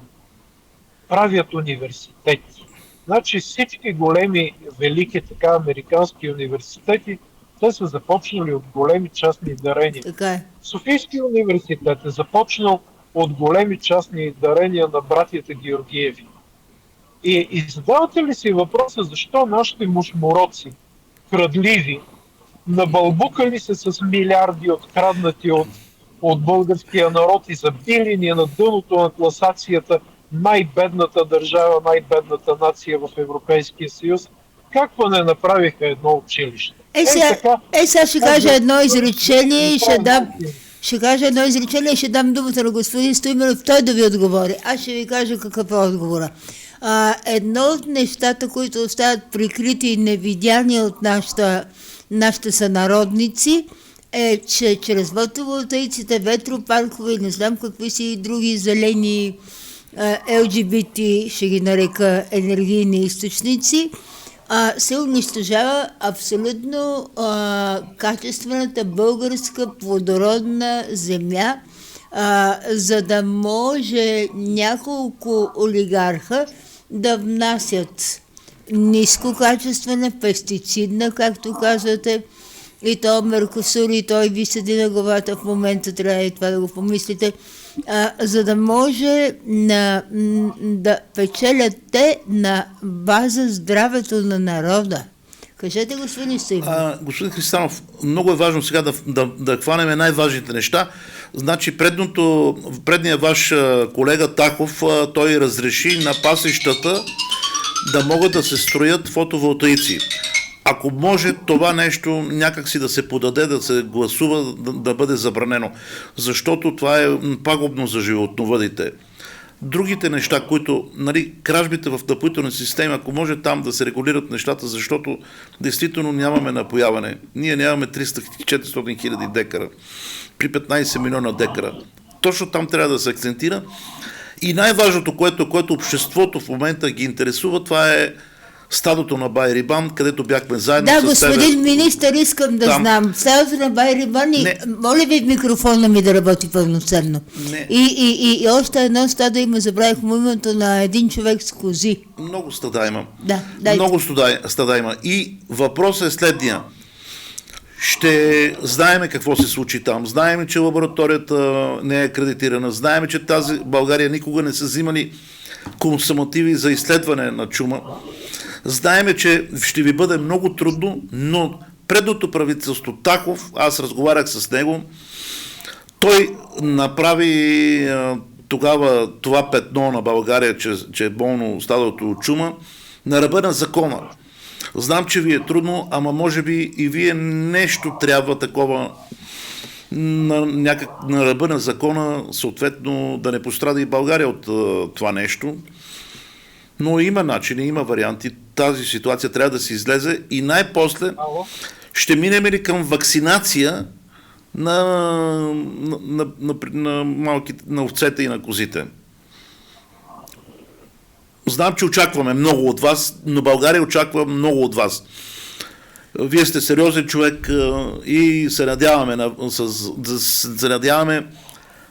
C: правят университети? Значи всички големи, велики така американски университети, те са започнали от големи частни дарения.
A: Така е.
C: Софийския университет е започнал от големи частни дарения на братята Георгиеви. И задавате ли си въпроса защо нашите мушмуроци, крадливи, набълбукали се с милиарди откраднати от българския народ и забили ни на дъното на класацията най-бедната държава, най-бедната нация в Европейския съюз, как не направиха едно училище?
A: Сега ще кажа едно изречение и ще дам думата на господин Стоименов, той да ви отговори. Аз ще ви кажа какъв е отговора. Едно от нещата, които остават прикрити и невидяни от нашите сънародници, е, че чрез фотоволтаиците, ветропаркове и не знам какви си други зелени LGBT, ще ги нарека енергийни източници, се унищожава абсолютно качествената българска плодородна земя, за да може няколко олигарха да внасят нискокачествена, пестицидна, както казвате, и то Меркосур, и той ви седи на главата в момента, трябва и това да го помислите, за да може да печелят те на база здравето на народа. Кажете, господин Стоименов.
E: Господин Христанов, много е важно сега да хванем най-важните неща. Значи предният ваш колега Тахов, той разреши на пасищата да могат да се строят фотоволтаици. Ако може това нещо някакси да се подаде, да се гласува, да бъде забранено, защото това е пагубно за животновъдите. Другите неща, които, кражбите в напоителни системи, ако може там да се регулират нещата, защото действително нямаме напояване. Ние нямаме 300-400 хиляди декара при 15 милиона декара. Точно там трябва да се акцентира. И най-важното, което обществото в момента ги интересува, това е стадото на Байрибан, където бяхме заедно с тебе.
A: Да, господин министър, искам да знам. Стадото на Байрибан, моля ви микрофона ми да работи пълноценно. И още едно стадо има, забравих му името на един човек с кози.
E: Много стада има.
A: Да,
E: много стада има. И въпросът е следния. Ще знаеме какво се случи там. Знаеме, че лабораторията не е акредитирана. Знаеме, че тази България никога не са взимали консумативи за изследване на чума. Знаеме, че ще ви бъде много трудно, но предното правителство Тахов, аз разговарях с него, той направи тогава това петно на България, че е болно стадото от чума, на ръба на закона. Знам, че ви е трудно, ама може би и вие нещо трябва такова на ръба на закона, съответно да не пострада и България от това нещо. Но има начини, има варианти. Тази ситуация трябва да се излезе и най-после ще минем ли към вакцинация на овцете и на козите. Знам, че очакваме много от вас, но България очаква много от вас. Вие сте сериозен човек и се надяваме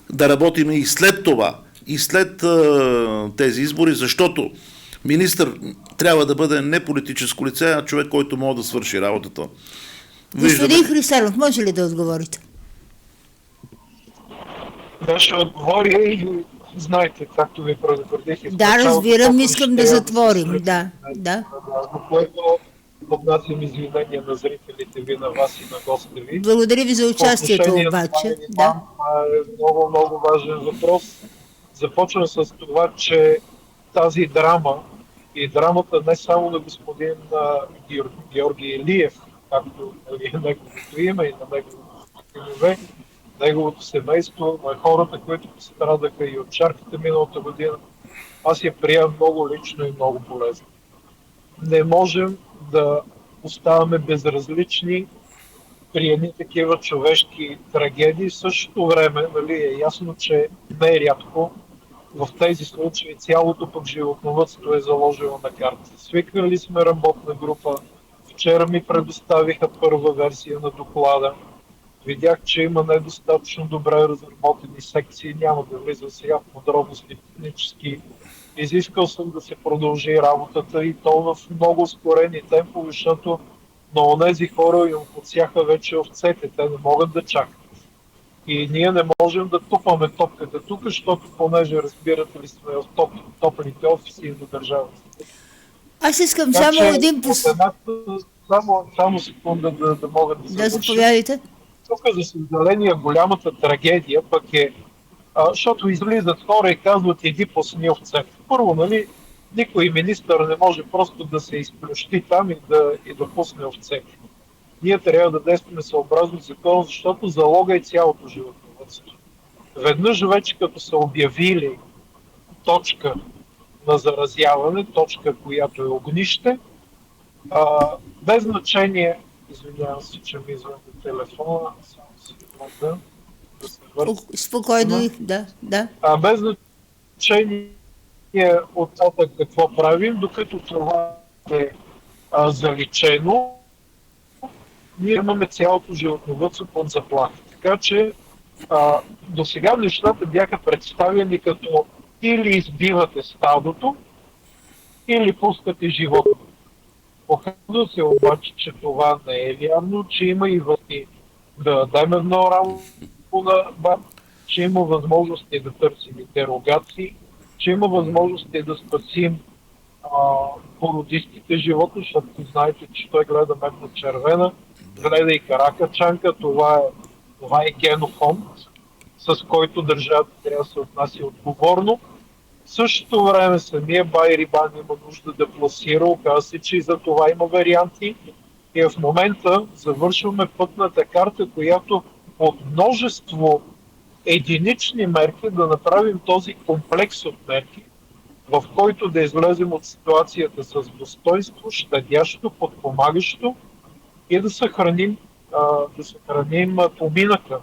E: да работим и след това и след тези избори, защото министър трябва да бъде не политическо лице, а човек, който може да свърши работата.
A: Господин Христалов, може ли да отговорите?
C: Да, ще отговоря и знаете, както ви предупредих.
A: Да, разбирам, искам да затворим. Да.
C: За което поднасям извинения на зрителите ви, на вас и на гостите ви.
A: Благодаря ви за участието обаче. Да.
C: Е много, много важен въпрос. Започвам с това, че тази драма и драмата не само на господин Георги Илиев, както е неговото име и на неговото синове, неговото семейство, на хората, които пострадаха и от чарката миналата година, аз я приемам много лично и много полезно. Не можем да оставаме безразлични при едни такива човешки трагедии. В същото време, нали, е ясно, че не е рядко в тези случаи цялото пък животновъдство е заложено на карта. Свикнали сме работна група. Вчера ми предоставиха първа версия на доклада. Видях, че има недостатъчно добре разработени секции. Няма да влизам сега в подробности технически. Изискал съм да се продължи работата и то в много ускорени темпове, защото на онези хора им подсяха вече овцете. Те не могат да чакат. И ние не можем да тупаме топката тук, защото понеже, разбирате ли, сме в топлите офиси на държавата.
A: Аз искам само един
C: Само секунда да мога да
A: Да, заповядайте.
C: Тук, за съжаление, голямата трагедия пък е, защото излизат хора и казват: иди пусни овцете. Първо, нали, никой министър не може просто да се изплющи там и да пусне овцете. Ние трябва да действаме съобразно закон, защото залога е цялото животновъдство. Веднъж вече като са обявили точка на заразяване, точка, която е огнище, без значение, извинявам се, че ми извън телефона, само секунда, да се върна.
A: Спокойно, да.
C: Без значение от това какво правим, докато това е заличено, ние имаме цялото животновъдство под заплаха. Така че до сега нещата бяха представени като или избивате стадото, или пускате животно. Показва се обаче, че това не е вярно, че има и върти да дадем едно рамо на БАБ, че има възможности да търсим дерогации, че има възможности да спасим породистите животни, защото знаете, че той гледа медно червена, гледа и каракачанка, това е генофонд, с който държавата трябва да се отнася отговорно. В същото време самия Байрибан има нужда да пласира, оказва се, че и за това има варианти. И в момента завършваме пътната карта, която от множество единични мерки да направим този комплекс от мерки, в който да излезем от ситуацията с достоинство, щадящо, подпомагащо и да съхраним поминъка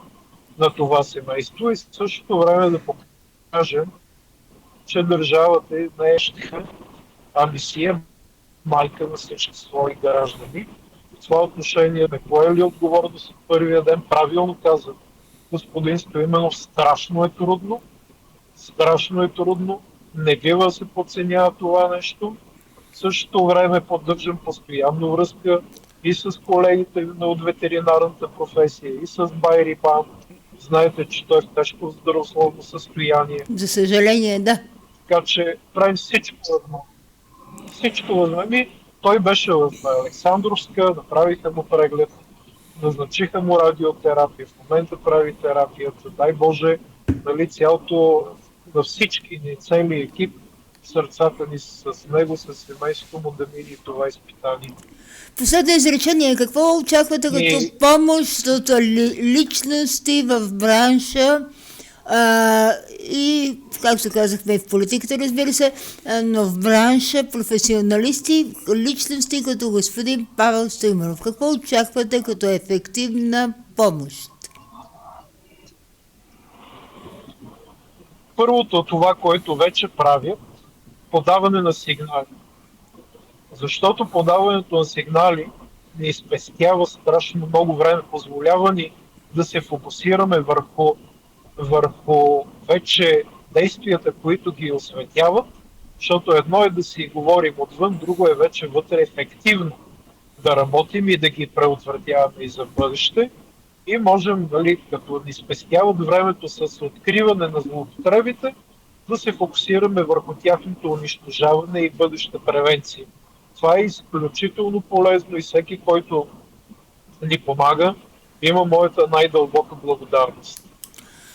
C: на това семейство и в същото време да покажем, че държавата не е щиха, ами си е майка на всички свои граждани. В това отношение не пое ли отговорност от първия ден? Правилно каза господин Стоименов, страшно е трудно, не бива да се подценява това нещо. В същото време поддържам постоянно връзка и с колегите от ветеринарната професия, и с Байрибан. Знаете, че той е в тежко здравословно състояние.
A: За съжаление, да.
C: Така че правим всичко възможно. Той беше в Александровска, направиха му преглед, назначиха му радиотерапия, в момента прави терапията. Дай Боже, нали, цялото, на всички ни, целият екип, сърцата ни с него, с семейството му да мини това изпитание.
A: Последно изречение. Какво очаквате като помощ от личности в бранша и, както казахме, в политиката, разбира се, но в бранша професионалисти, личности като господин Павел Стоименов? Какво очаквате като ефективна помощ?
C: Първото, това, което вече правят, подаване на сигнали. Защото подаването на сигнали ни спестява страшно много време, позволява ни да се фокусираме върху вече действията, които ги осветяват, защото едно е да си говорим отвън, друго е вече вътре ефективно да работим и да ги преотвратяваме и за бъдеще. И можем, нали, като ни спестяват времето с откриване на злоупотребите, да се фокусираме върху тяхното унищожаване и бъдеща превенция. Това е изключително полезно и всеки, който ни помага, има моята най-дълбока благодарност.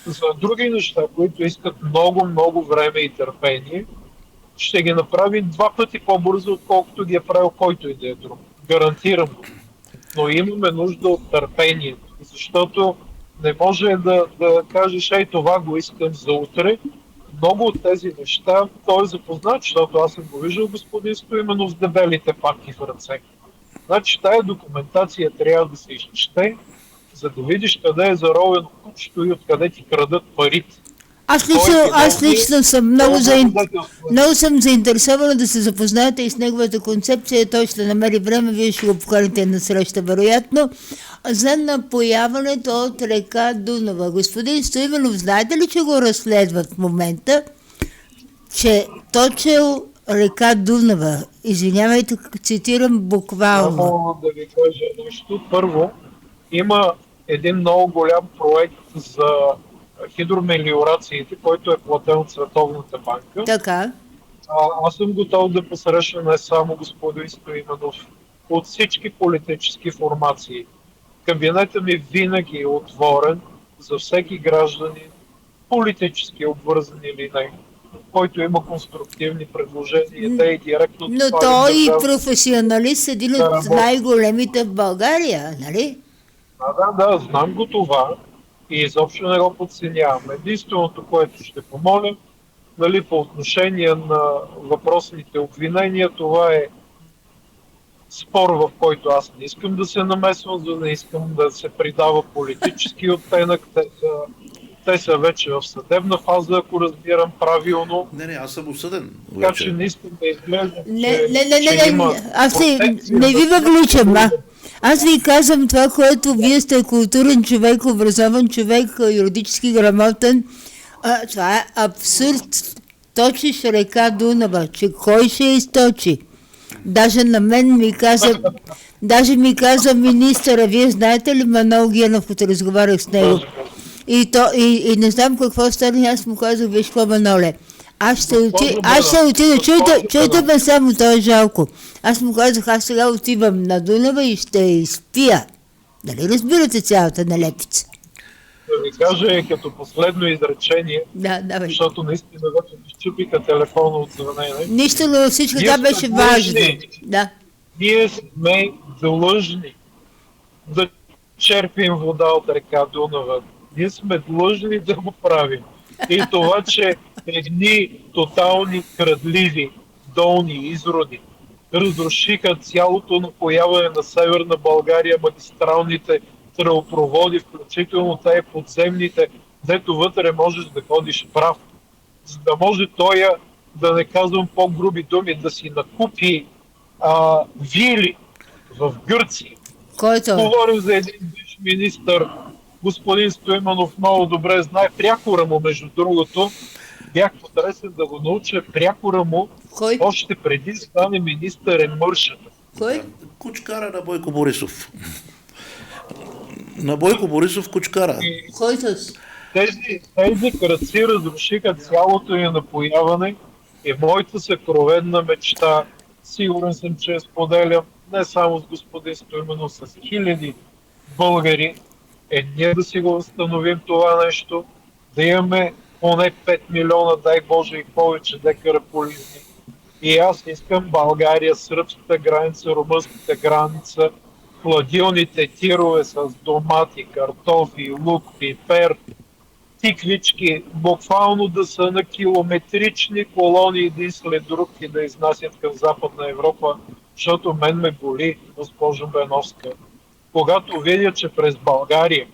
C: За други неща, които искат много, много време и търпение, ще ги направим 2 пъти по-бързо, отколкото ги е правил който и да е друг. Гарантирам го. Но имаме нужда от търпение, защото не може да кажеш, ей, това го искам за утре. Много от тези неща той е запознат, защото аз съм го виждал, господин Стоименов, с дебелите папки в ръце. Значи тая документация трябва да се изчете, за да видиш къде е заровено кучето и откъде ти крадат парите.
A: Аз лично съм много съм заинтересована да се запознаете и с неговата концепция. Той ще намери време, вие ще го поканите на среща, вероятно, за напояването от река Дунава. Господин Стоименов, знаете ли, че го разследват в момента, че точил река Дунава? Извинявайте, цитирам буквално.
C: Само да ви кажа нещо. Първо, има един много голям проект за хидромелиорациите, който е платен от Световната банка.
A: Така.
C: Аз съм готов да посрещна не само господин Стоименов, от всички политически формации. Кабинетът ми винаги е отворен за всеки гражданин, политически обвързан или не, който има конструктивни предложения, те и директно...
A: Но той и професионалист, един от най-големите в България, нали?
C: Да, знам го това и изобщо не го подценявам. Единственото, което ще помоля, нали, по отношение на въпросните обвинения, това е спор, в който аз не искам да се намесвам, за да не искам да се придава политически оттенък. Те са вече в съдебна фаза, ако разбирам правилно.
E: Не, аз съм осъден.
C: Така че не искам да изглеждам,
A: Аз не ви въвличам, Аз ви казвам това, което вие сте културен човек, образован човек, юридически грамотен. Това е абсурд. Точиш река Дунава, че кой ще източи? Даже на мен ми каза министъра, вие знаете ли Манол Генов, като разговарях с него? И не знам какво стане, аз му казах, виж какво, Маноле, аз ще отида, чуйте ме само, то е жалко. Аз му казах, аз сега отивам на Дунава и ще изпия. Дали разбирате цялата налепица?
C: Да ви кажа като последно изречение, защото наистина вече изчупиха телефона от звънене.
A: Нищо, но всичко това беше важно. Да.
C: Ние сме длъжни да черпим вода от река Дунава. Ние сме длъжни да го правим. И това, че едни тотални крадливи долни изроди разрушиха цялото напояване на Северна България, магистралните тръбопроводи, включително те подземните, дето вътре можеш да ходиш прав, за да може той, да не казвам по-груби думи, да си накупи вили в Гърция.
A: Който?
C: Говорим за един бивш министър, господин Стоименов много добре знае прякора му, между другото. Бях потресен да го науча прякора му.
A: Кой?
C: Още преди да стане министър е мършата.
A: Кой?
E: Кучкара на Бойко Борисов. На Бойко Борисов кучкара.
C: Тези кръци разрушиха цялото ни напояване и моята съкровенна мечта, сигурен съм, че я споделям не само с господин Стоименов, с хиляди българи, е ние да си го възстановим това нещо, да имаме поне 5 милиона, дай Боже и повече декара поливни. И аз искам България, сръбската граница, румънската граница, хладилните тирове с домати, картофи, лук, пипер, тиквички, буквално да са на километрични колони един след друг и да изнасят към Западна Европа, защото мен ме боли, госпожо Беновска. Когато видя, че през България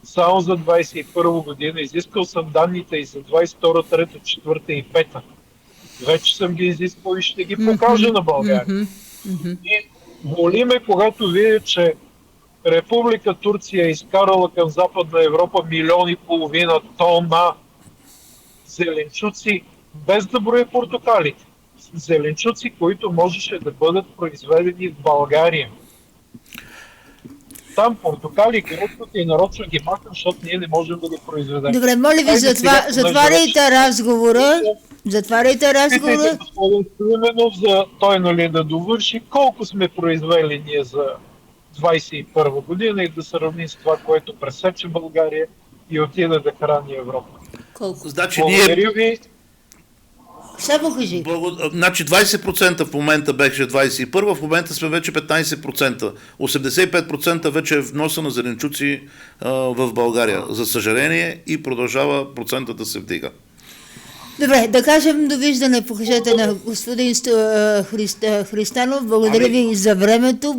C: само за 21 година, изискал съм данните и за 22, 3, 4 и 5. Вече съм ги изискал и ще ги покажа на България. И боли ме, когато видя, че Република Турция е изкарала към Западна Европа 1,5 милиона тона зеленчуци, без да броя портокалите. Зеленчуци, които можеше да бъдат произведени в България. Там портокали, гръцките и нарочно ги махам, защото ние не можем да ги произведем.
A: Добре, моля ви, затваряйте разговора. Затваряйте разговора.
C: Питайте господин Стоименов за той, нали, да довърши колко сме произвели ние за 21 година и да сравним с това, което пресече България и отиде да храни Европа.
A: Колко?
E: Значи
C: Благодаря ви.
A: Само кажи.
E: Значи 20% в момента беше 21, в момента сме вече 15%. 85% вече е вноса на зеленчуци в България. За съжаление, и продължава процентът да се вдига.
A: Добре, да кажем довиждане, покажете на господин Христанов. Благодаря ви за времето.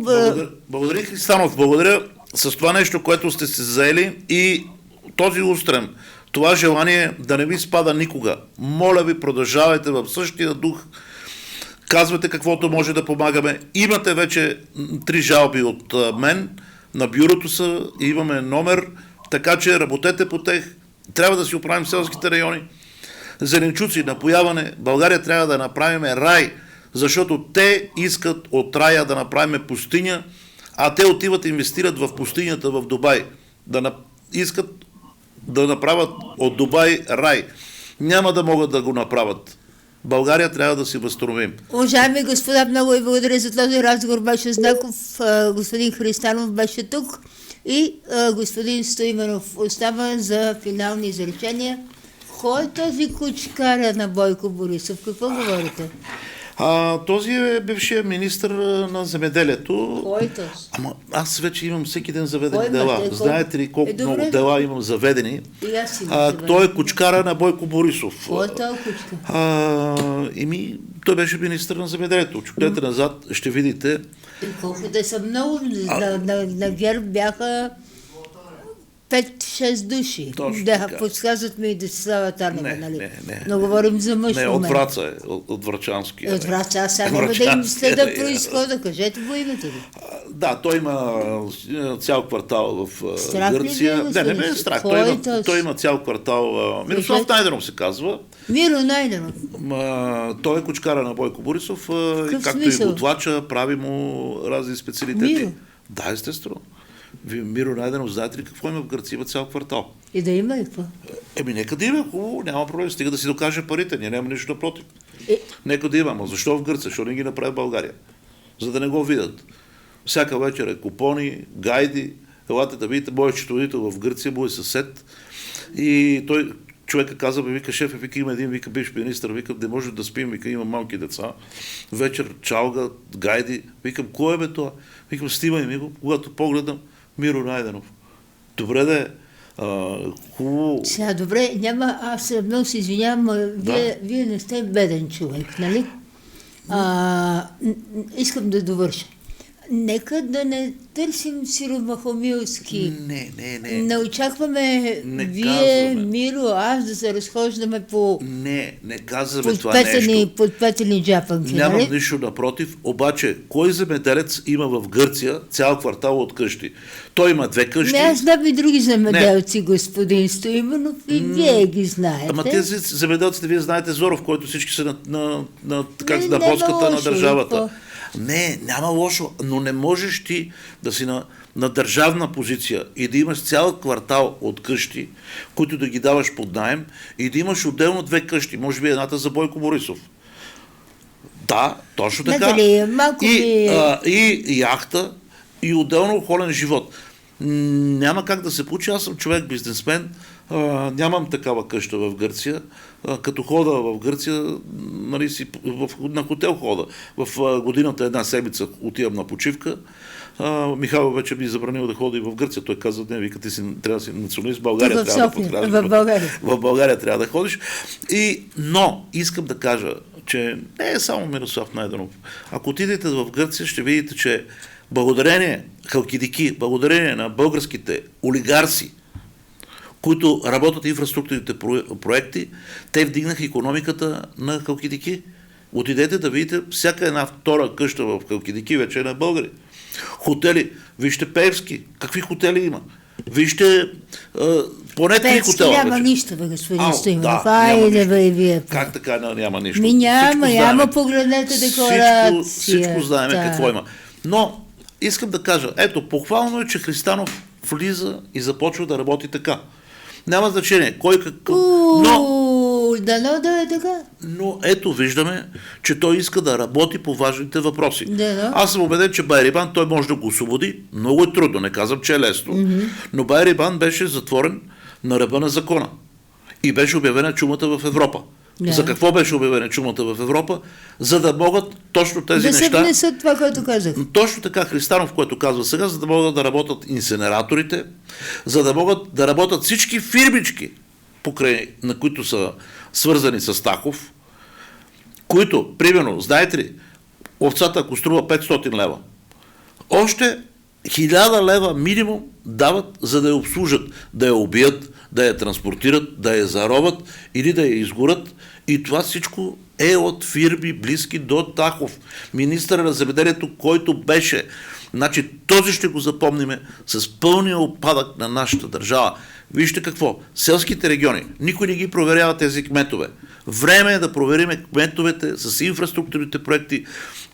E: Благодаря, Христанов. Благодаря с това нещо, което сте се заели и този устрем, това желание да не ви спада никога. Моля ви, продължавайте в същия дух. Казвате каквото може да помагаме. Имате вече 3 жалби от мен. На бюрото са, имаме номер, така че работете по тях. Трябва да си оправим селските райони. Зеленчуци, напояване. България трябва да направим рай, защото те искат от рая да направим пустиня, а те отиват и инвестират в пустинята в Дубай. Искат да направят от Дубай рай. Няма да могат да го направят. България трябва да си възстановим.
A: Уважаеми господа, много ви благодаря за този разговор. Беше знаков. Господин Христанов беше тук и господин Стоименов остава за финални изречения. Кой е този кучкаря на Бойко Борисов? Какво говорите?
E: Този е бившия министър на земеделието.
A: Кой е този?
E: Ама аз вече имам всеки ден заведени
A: Кой
E: дела.
A: имате?
E: Знаете ли колко много дела имам заведени?
A: И аз имам заведени.
E: Той е кучкара на Бойко Борисов.
A: Кой е този кучка?
E: Той беше министър на земеделието. Чукнете назад, ще видите.
A: Колко да са много. На ГЕРБ бяха 5-6 души.
E: Точно
A: Да,
E: така.
A: подсказват ми и Десислава Танева, нали?
E: Не.
A: Но говорим за мъж
E: Не, от
A: момент.
E: Враца е, от Врачански.
A: От Враца, аз сега няма да им следа произхода. Кажете го името ли?
E: Да, той има цял квартал в
A: Страх ли
E: Гърция.
A: ви е,
E: Не е страх.
A: Кой е този?
E: Той има цял квартал. Мирослав Найденов се казва.
A: Миро Найденов.
E: Той е кучкара на Бойко Борисов,
A: Какъв
E: както
A: смисъл?
E: и готвача, прави му разни специалитети.
A: Миро?
E: Да, естествено. Миро Найденов, знаете ли какво има в Гърция? Има цял квартал.
A: И да има и какво?
E: Нека да има, хубаво, няма проблем, стига да си докаже парите, ние няма нищо напротив.
A: Е.
E: Нека да има, но защо в Гърция? Защо не ги направи в България? За да не го видят. Всяка вечер е купони, гайди, елате да видите, моят счетоводител в Гърция, мой съсед, и човека каза, вика, шеф, вика, има един, вика, бивш министър, вика, не може да спим, вика, има малки деца, вечер чалга, гайди, викам, кой е бе това? Викам, снимай ми го, когато погледам, Миро Найденов. Добре да е, хубаво.
A: Сега, добре, няма, аз много се извинявам, вие не сте беден човек, нали? Искам да довърша. Нека да не търсим сиромахомилски. Не очакваме вие,
E: казваме.
A: Миро, аз да се разхождаме по
E: Не казваме това нещо.
A: подпетени джапанки,
E: Нямам
A: нали?
E: нищо напротив, обаче кой земеделец има в Гърция цял квартал от къщи? Той има 2 къщи.
A: Не, аз знам и други земеделци, господин Стоименов, и вие ги знаете.
E: Ама тези земеделците, вие знаете Зоров, който всички са на
A: Няма
E: боската на
A: лошо,
E: държавата. Не, няма лошо, но не можеш ти да си на държавна позиция и да имаш цял квартал от къщи, които да ги даваш под наем, и да имаш отделно 2 къщи, може би едната за Бойко Борисов. Да, точно така.
A: Натали, малко
E: И яхта, и отделно холен живот. Няма как да се получи. Аз съм човек бизнесмен, нямам такава къща в Гърция. Като хода в Гърция, нали, на хотел хода. В годината 1 седмица отивам на почивка. Михайло вече ми забранил да хода и в Гърция. Той каза, не, вика, ти трябва да си националист, в България трябва да подхраниш. В България трябва да ходиш. Но искам да кажа, че не е само Мирослав Найденов. Ако отидете в Гърция, ще видите, че благодарение Халкидики, благодарение на българските олигарси, които работят в инфраструктурните проекти, те вдигнаха икономиката на Халкидики. Отидете да видите, всяка една втора къща в Халкидики вече е на българи. Хотели, вижте Пеевски, какви хотели има? Вижте, поне 3
A: Петски
E: хотела
A: няма
E: вече.
A: нищо, бе, господин
E: Ау,
A: Стоимов.
E: да,
A: Айде,
E: няма
A: бе, и вие.
E: Как така няма нищо?
A: Ми няма,
E: Всичко знаем.
A: погледнете декларацията.
E: Всичко знаем какво има. Но искам да кажа, ето, похвално е, че Христанов влиза и започва да работи така. Няма значение кой какво.
A: Дано да е така.
E: Но ето виждаме, че той иска да работи по важните въпроси.
A: Да.
E: Аз съм убеден, че Байрибан той може да го освободи. Много е трудно, не казвам, че е лесно. Но Байрибан беше затворен на ръба на закона. И беше обявена чумата в Европа.
A: Да.
E: За какво беше обявена чумата в Европа? За да могат точно тези
A: Да се
E: неща...
A: внесат това, което казах.
E: Точно така Христанов, което казва сега, за да могат да работят инсинераторите, за да могат да работят всички фирмички, покрай, на които са свързани с Стахов, които, примерно, знаете ли, овцата ако струва 500 лева, още 1000 лева минимум дават, за да я обслужат, да я убият, да я транспортират, да я зароват или да я изгорят. И това всичко е от фирми близки до Тахов. Министъра на земеделието, който беше. Значи този ще го запомниме с пълния опадък на нашата държава. Вижте какво. Селските региони. Никой не ги проверява тези кметове. Време е да провериме кметовете с инфраструктурните проекти,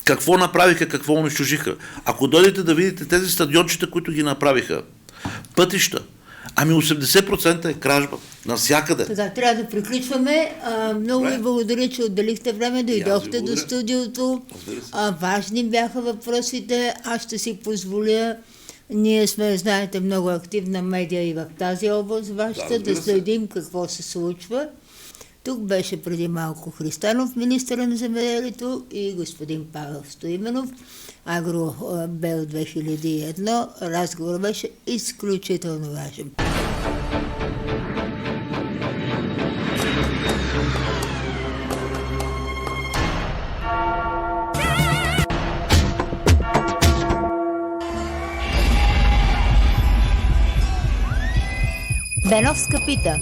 E: какво направиха, какво унищожиха. Ако дойдете да видите тези стадиончета, които ги направиха, пътища, ами 80% е кражба. Навсякъде.
A: Така, трябва да приключваме. Много ви благодаря, че отделихте време, дойдохте до студиото. Важни бяха въпросите. Аз ще си позволя. Ние сме, знаете, много активна медия и в тази област, вашата, да следим какво се случва. Тук беше преди малко Христанов, министъра на земеделието, и господин Павел Стоименов, Агробел 2001. Разговор беше изключително важен.
F: Беновска пита.